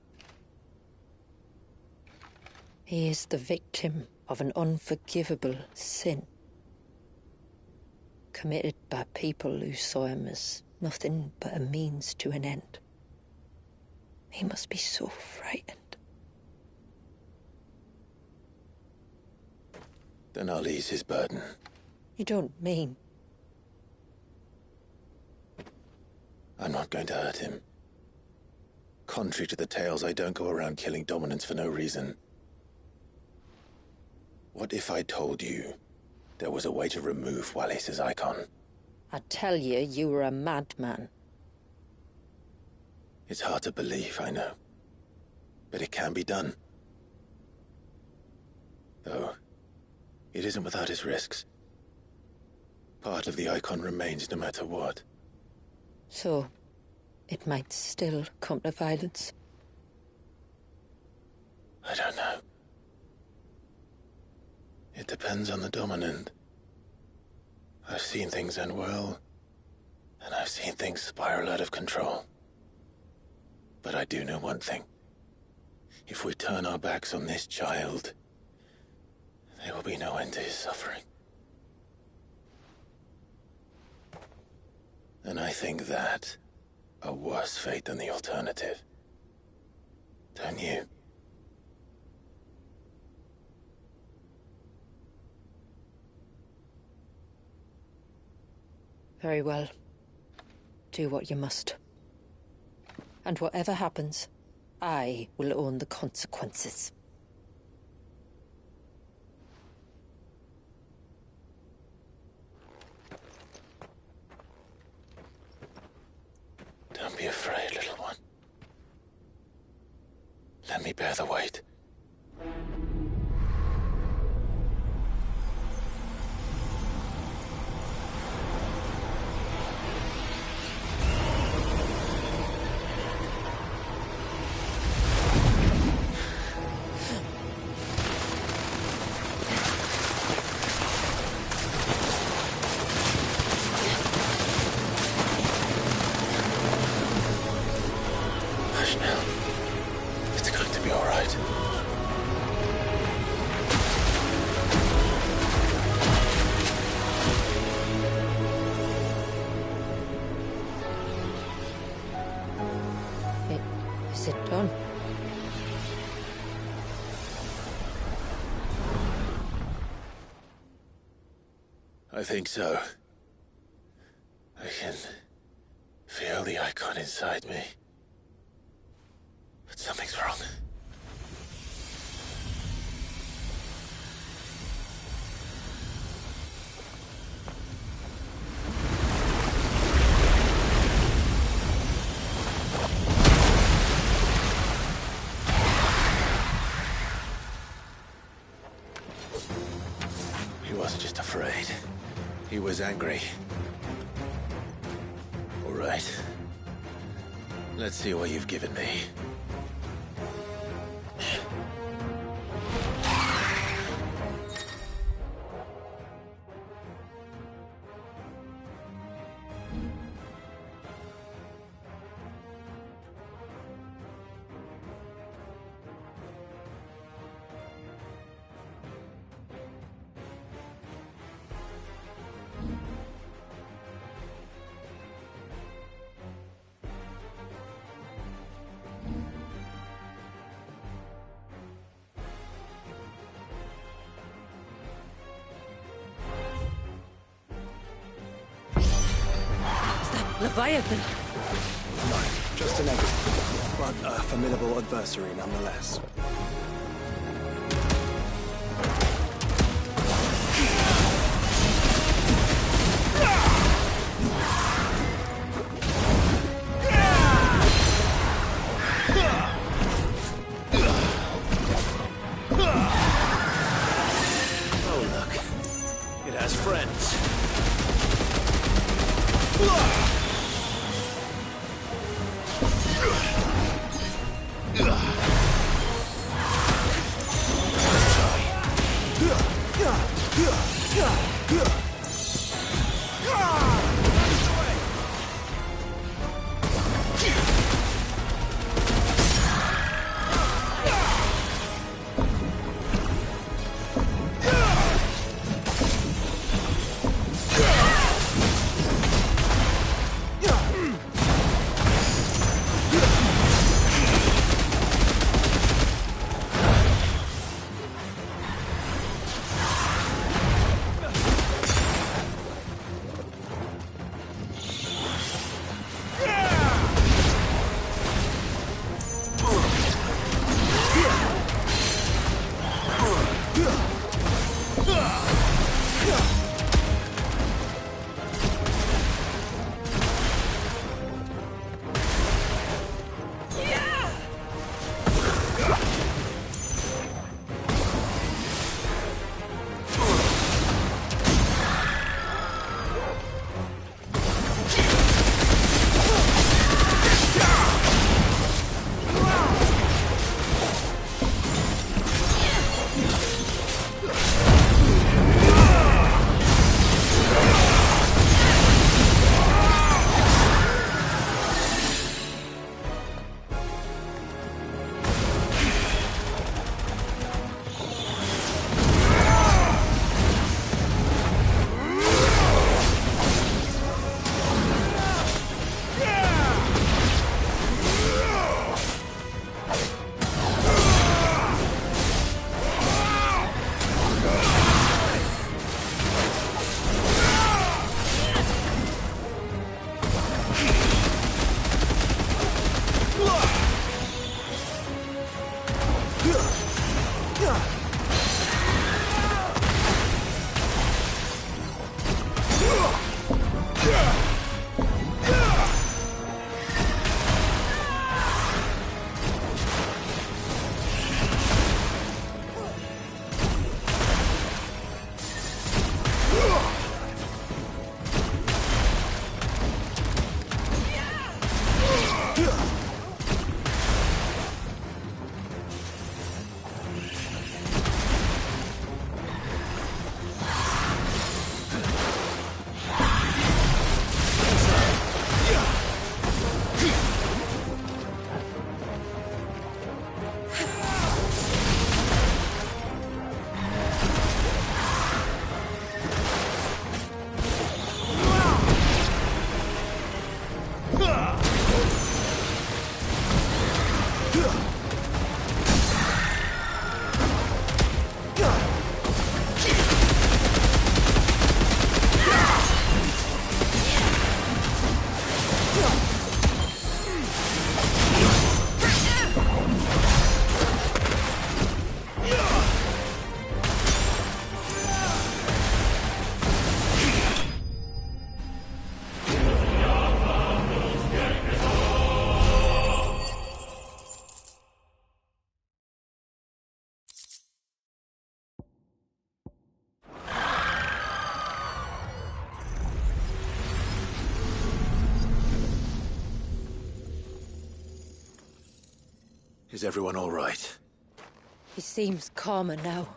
He is the victim of an unforgivable sin. Committed by people who saw him as nothing but a means to an end. He must be so frightened. Then I'll ease his burden. You don't mean? I'm not going to hurt him. Contrary to the tales, I don't go around killing dominants for no reason. What if I told you there was a way to remove Walius's icon? I tell you, you were a madman. It's hard to believe, I know. But it can be done. Though, it isn't without its risks. Part of the icon remains no matter what. So, it might still come to violence. I don't know. It depends on the dominant. I've seen things end well, and I've seen things spiral out of control. But I do know one thing. If we turn our backs on this child, there will be no end to his suffering. And I think that a worse fate than the alternative. Don't you? Very well. Do what you must. And whatever happens, I will own the consequences. Don't be afraid, little one. Let me bear the weight. Is it done? I think so. I can feel the icon inside me. But something's wrong. He wasn't just afraid. He was angry. All right. Let's see what you've given me. Leviathan! No, just an egg. But a formidable adversary nonetheless. Oh, look. It has friends. Is everyone all right? He seems calmer now.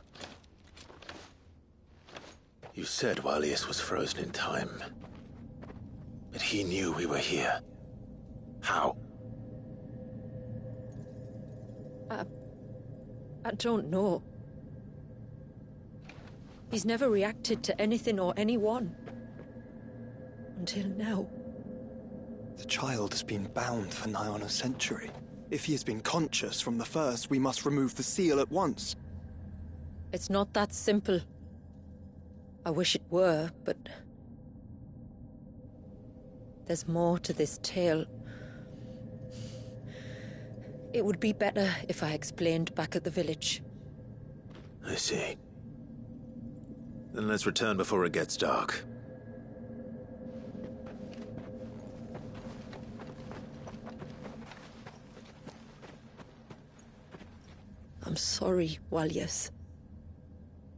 You said Walius was frozen in time. But he knew we were here. How? I don't know. He's never reacted to anything or anyone. Until now. The child has been bound for nigh on a century. If he has been conscious from the first, we must remove the seal at once. It's not that simple. I wish it were, but... there's more to this tale. It would be better if I explained back at the village. I see. Then let's return before it gets dark. I'm sorry, Walius.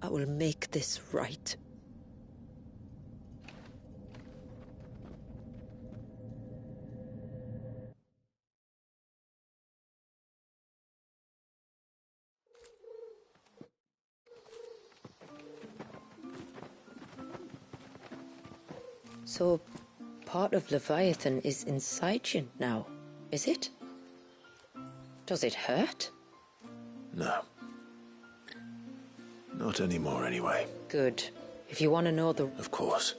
I will make this right. So, part of Leviathan is inside you now, is it? Does it hurt? No. Not anymore, anyway. Good. If you want to know the... Of course.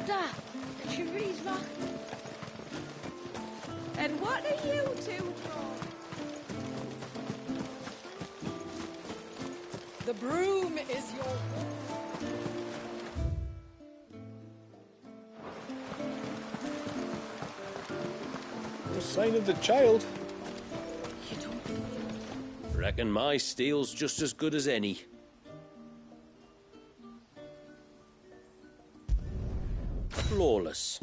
Mother, Cherie's rock. And what are you two from? The broom is your... No sign of the child. Reckon my steel's just as good as any. Flawless.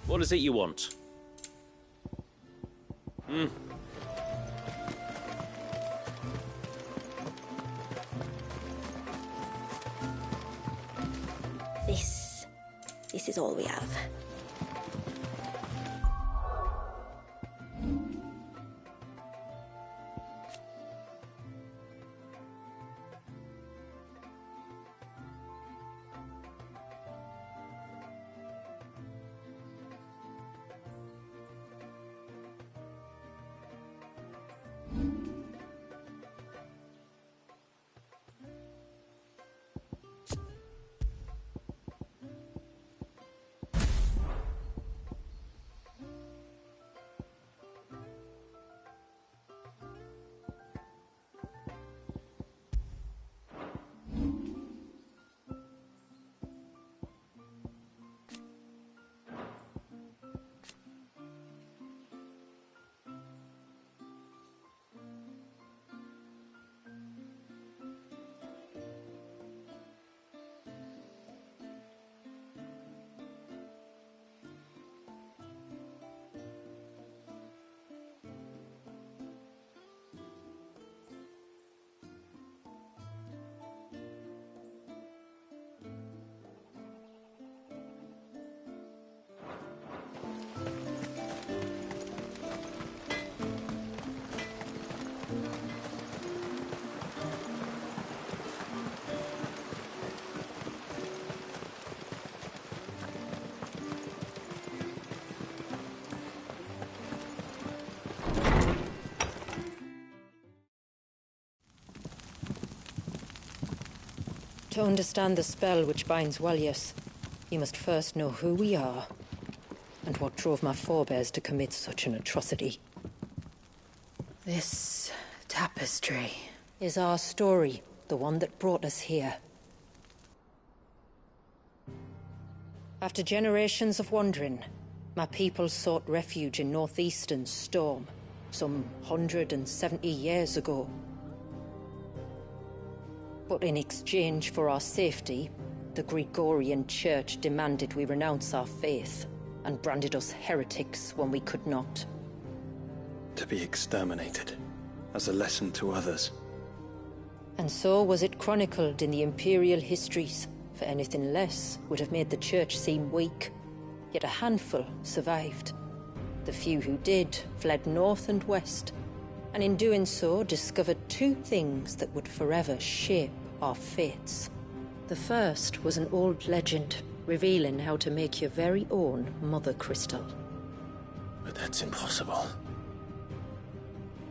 What is it you want? This is all we have. To understand the spell which binds Walius, you must first know who we are, and what drove my forebears to commit such an atrocity. This tapestry is our story, the one that brought us here. After generations of wandering, my people sought refuge in northeastern Storm, some 170 years ago. But in exchange for our safety, the Gregorian Church demanded we renounce our faith, and branded us heretics when we could not. To be exterminated, as a lesson to others. And so was it chronicled in the Imperial histories, for anything less would have made the Church seem weak. Yet a handful survived. The few who did fled north and west, and in doing so discovered two things that would forever shape our fates. The first was an old legend, revealing how to make your very own Mother Crystal. But that's impossible.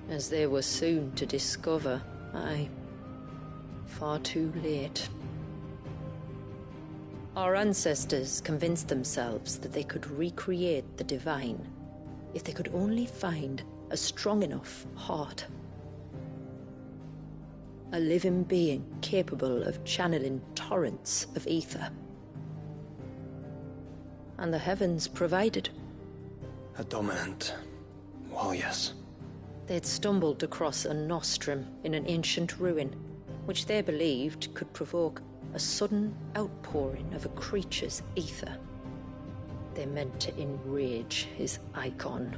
As they were soon to discover, aye, far too late. Our ancestors convinced themselves that they could recreate the divine if they could only find a strong enough heart. A living being capable of channeling torrents of ether. And the heavens provided. A dominant. Well, yes. They'd stumbled across a nostrum in an ancient ruin, which they believed could provoke a sudden outpouring of a creature's ether. They meant to enrage his icon.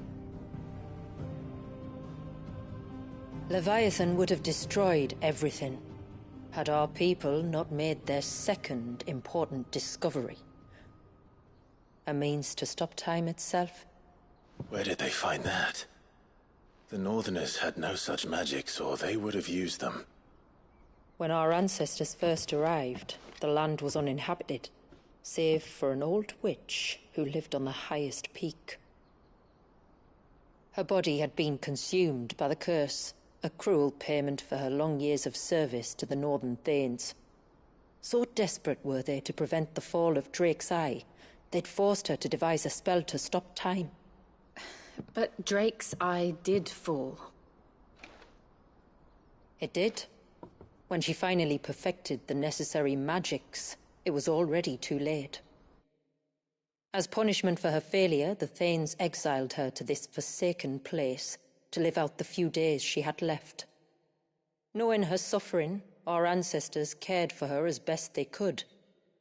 Leviathan would have destroyed everything, had our people not made their second important discovery. A means to stop time itself. Where did they find that? The Northerners had no such magics, or they would have used them. When our ancestors first arrived, the land was uninhabited. save for an old witch who lived on the highest peak. Her body had been consumed by the curse, a cruel payment for her long years of service to the Northern Thanes. So desperate were they to prevent the fall of Drake's Eye, they'd forced her to devise a spell to stop time. But Drake's Eye did fall. It did. When she finally perfected the necessary magics, it was already too late. As punishment for her failure, the Thanes exiled her to this forsaken place to live out the few days she had left. Knowing her suffering, our ancestors cared for her as best they could,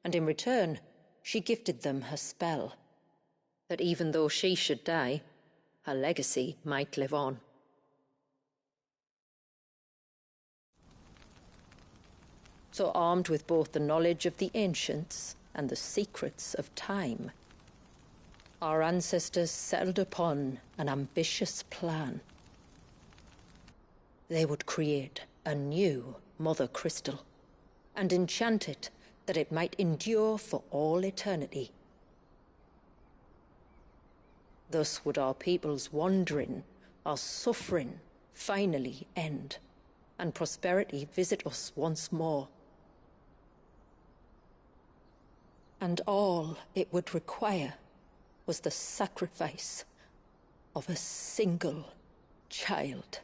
and in return, she gifted them her spell. That even though she should die, her legacy might live on. So armed with both the knowledge of the ancients and the secrets of time, our ancestors settled upon an ambitious plan. They would create a new Mother Crystal and enchant it that it might endure for all eternity. Thus would our people's wandering, our suffering, finally end, and prosperity visit us once more. And all it would require was the sacrifice of a single child.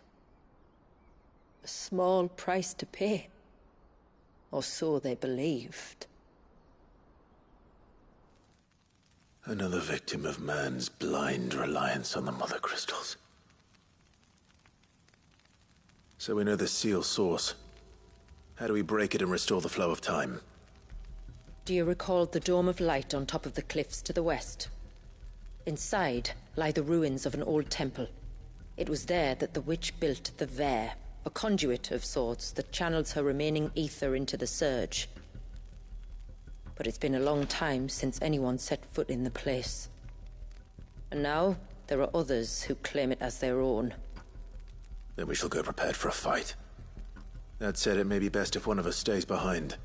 A small price to pay, or so they believed. Another victim of man's blind reliance on the Mother Crystals. So we know the seal source. How do we break it and restore the flow of time? Do you recall the Dome of Light on top of the cliffs to the west? Inside lie the ruins of an old temple. It was there that the witch built the Vare, a conduit of sorts that channels her remaining ether into the Surge. But it's been a long time since anyone set foot in the place. And now there are others who claim it as their own. Then we shall go prepared for a fight. That said, it may be best if one of us stays behind.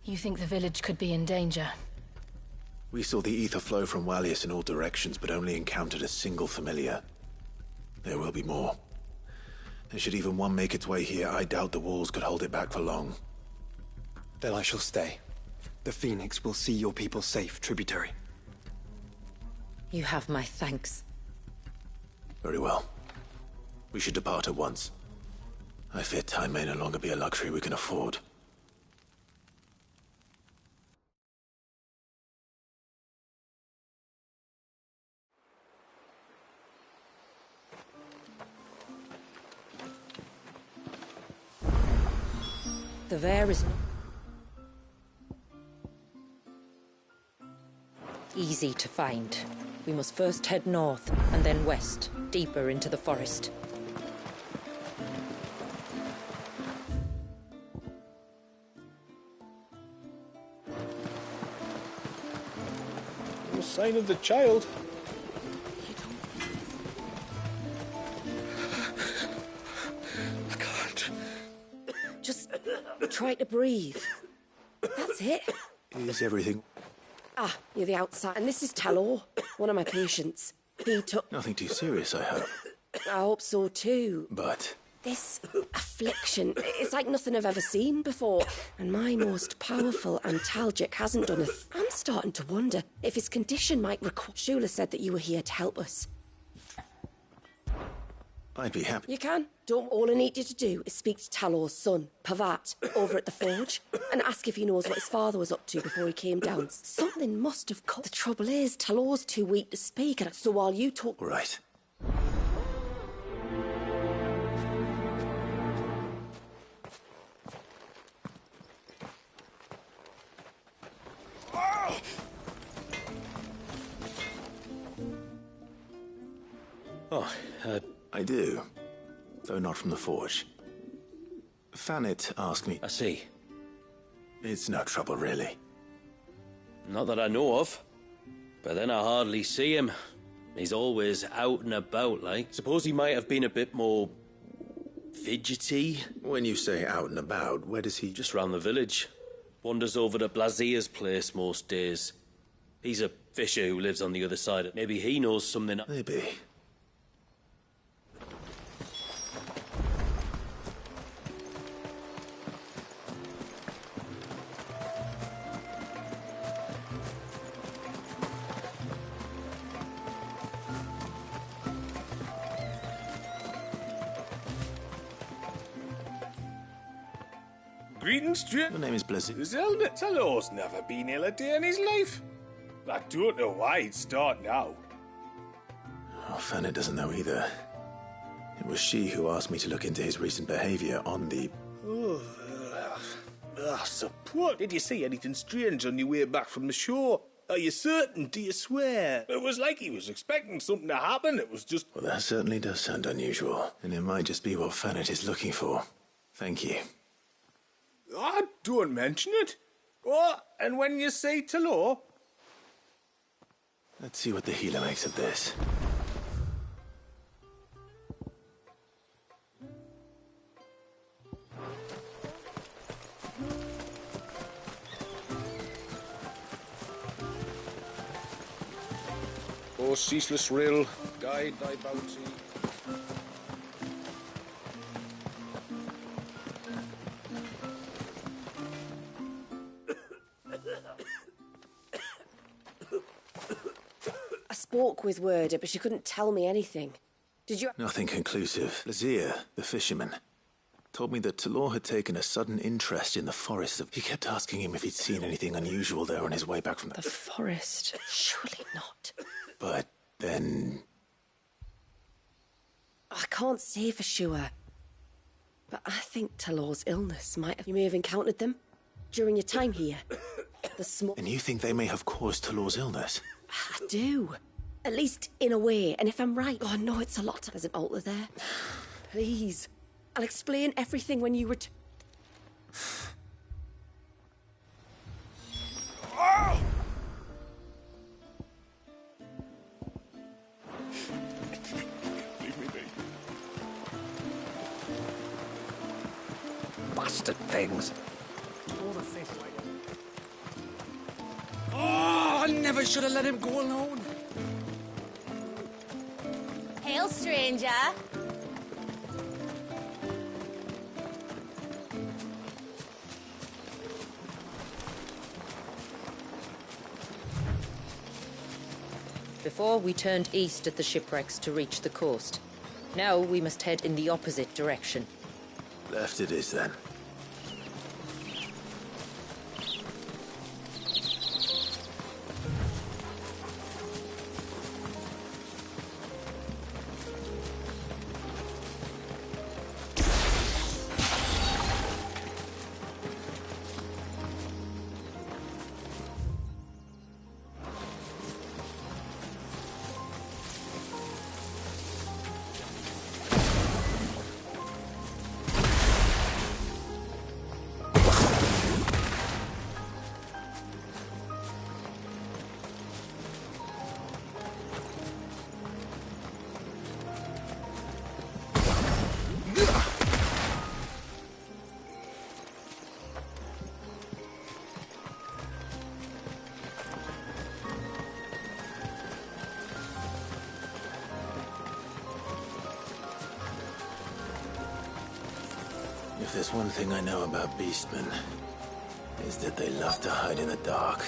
You think the village could be in danger? We saw the ether flow from Wallius in all directions, but only encountered a single familiar. There will be more. And should even one make its way here, I doubt the walls could hold it back for long. Then I shall stay. The Phoenix will see your people safe, tributary. You have my thanks. Very well. We should depart at once. I fear time may no longer be a luxury we can afford. The Vare is easy to find. We must first head north, and then west, deeper into the forest. No sign of the child. I can't. Just try to breathe. That's it. Is everything... Ah, you're the outside. And this is Talor, one of my patients. He took... Nothing too serious, I hope. I hope so too. But... This affliction, it's like nothing I've ever seen before. And my most powerful antalgic hasn't done a I'm starting to wonder if his condition might require... Shula said that you were here to help us. I'd be happy. You can. All I need you to do is speak to Talor's son, Pavat, over at the forge, and ask if he knows what his father was up to before he came down. Something must have come. The trouble is, Talor's too weak to speak, so while you talk... Right. Oh, I do. Though not from the forge. Fanit asked me... I see. It's no trouble, really. Not that I know of. But then I hardly see him. He's always out and about, like. Suppose he might have been a bit more... fidgety? When you say out and about, where does he... Just round the village. Wanders over to Blazier's place most days. He's a fisher who lives on the other side. Maybe he knows something. Maybe. Greetings, Jim. Your name is Blizzard. Zelda Talor's never been ill a day in his life. I don't know why he'd start now. Oh, Fanny doesn't know either. It was she who asked me to look into his recent behavior on the... So what? Did you see anything strange on your way back from the shore? Are you certain? Do you swear? It was like he was expecting something to happen. It was just... Well, that certainly does sound unusual. And it might just be what Fanny is looking for. Thank you. Oh, don't mention it. Oh, and when you say Talor... Let's see what the healer makes of this. Oh, ceaseless rill, guide thy bounty. I spoke with Werder, but she couldn't tell me anything. Did you... Nothing conclusive. Lazier, the fisherman, told me that Talor had taken a sudden interest in the forest. He kept asking him if he'd seen anything unusual there on his way back from The forest? Surely not. But then... I can't say for sure. But I think Talor's illness might have... You may have encountered them during your time here. The small... And you think they may have caused Talor's illness? I do. At least in a way. And if I'm right... Oh, no, it's a lot. There's an altar there. Please. I'll explain everything when you return. Oh! Leave me be. Bastard things. Oh, I never should have let him go alone. Hail, stranger. Before we turned east at the shipwrecks to reach the coast. Now we must head in the opposite direction. Left it is then. If there's one thing I know about beastmen, is that they love to hide in the dark.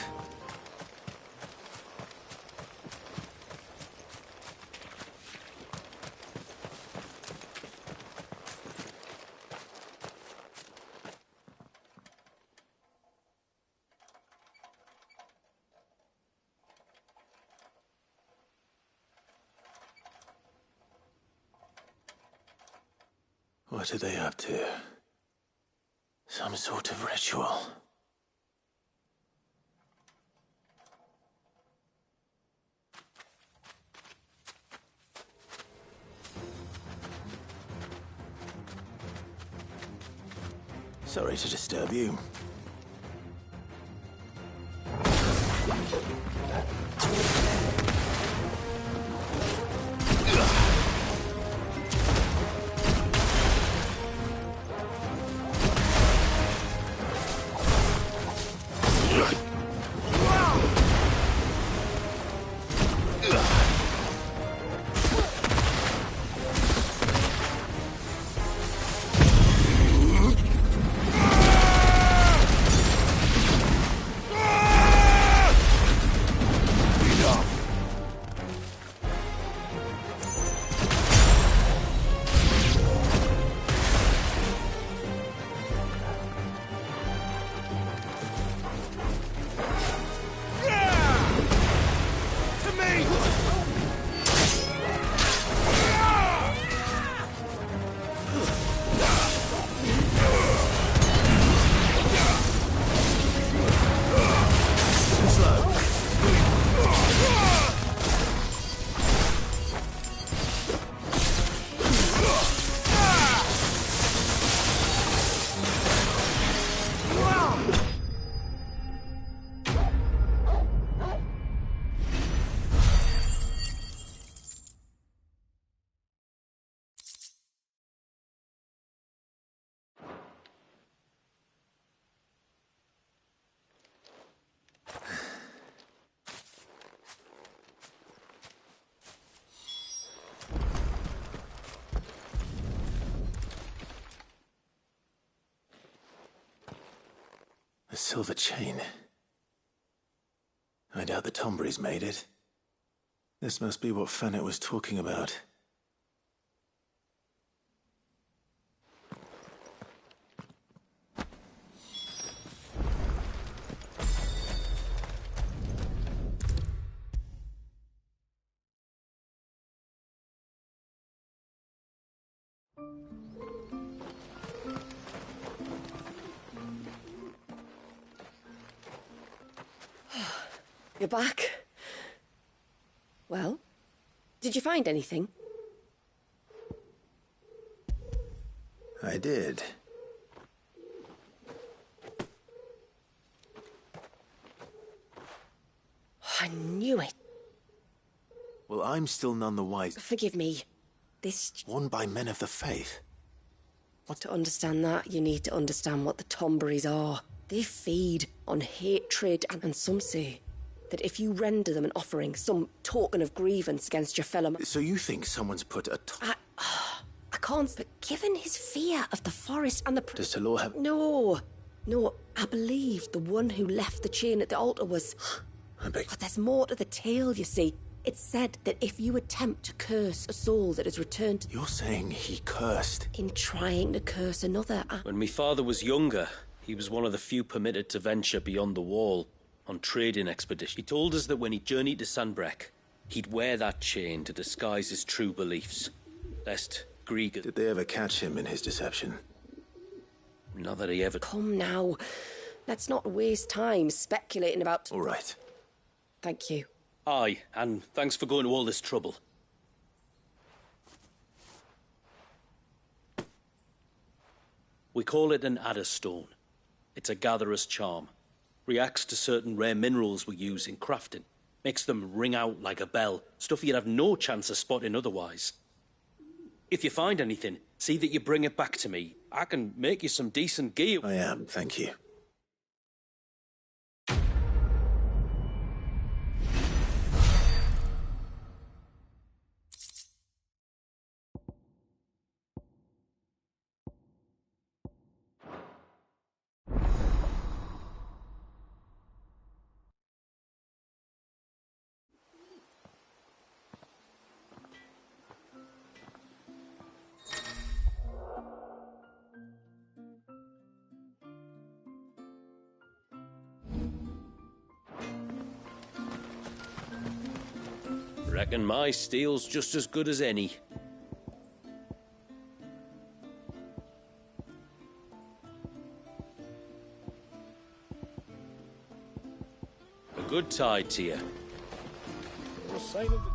What are they up to? Some sort of ritual. Sorry to disturb you. A silver chain. I doubt the Tomberries made it. This must be what Fennec was talking about. You're back. Well, did you find anything? I did. I knew it. Well, I'm still none the wiser. Forgive me. This... Won by men of the faith. To understand that, you need to understand what the Tomberries are. They feed on hatred, and some say that if you render them an offering, some token of grievance against your fellow... So you think someone's put a... I can't... But given his fear of the forest and the... Does Talor have... No, I believe the one who left the chain at the altar was... But there's more to the tale, you see. It's said that if you attempt to curse a soul that has returned... You're saying he cursed? In trying to curse another... When my father was younger, he was one of the few permitted to venture beyond the wall on trading expedition. He told us that when he journeyed to Sanbreque, he'd wear that chain to disguise his true beliefs, lest Greagor... Did they ever catch him in his deception? Not that he ever... Come now. Let's not waste time speculating about... All right. Thank you. Aye, and thanks for going to all this trouble. We call it an Adder Stone. It's a gatherer's charm. Reacts to certain rare minerals we use in crafting. Makes them ring out like a bell, stuff you'd have no chance of spotting otherwise. If you find anything, see that you bring it back to me. I can make you some decent gear. I am, thank you. Reckon my steel's just as good as any. A good tide to you. No sign of the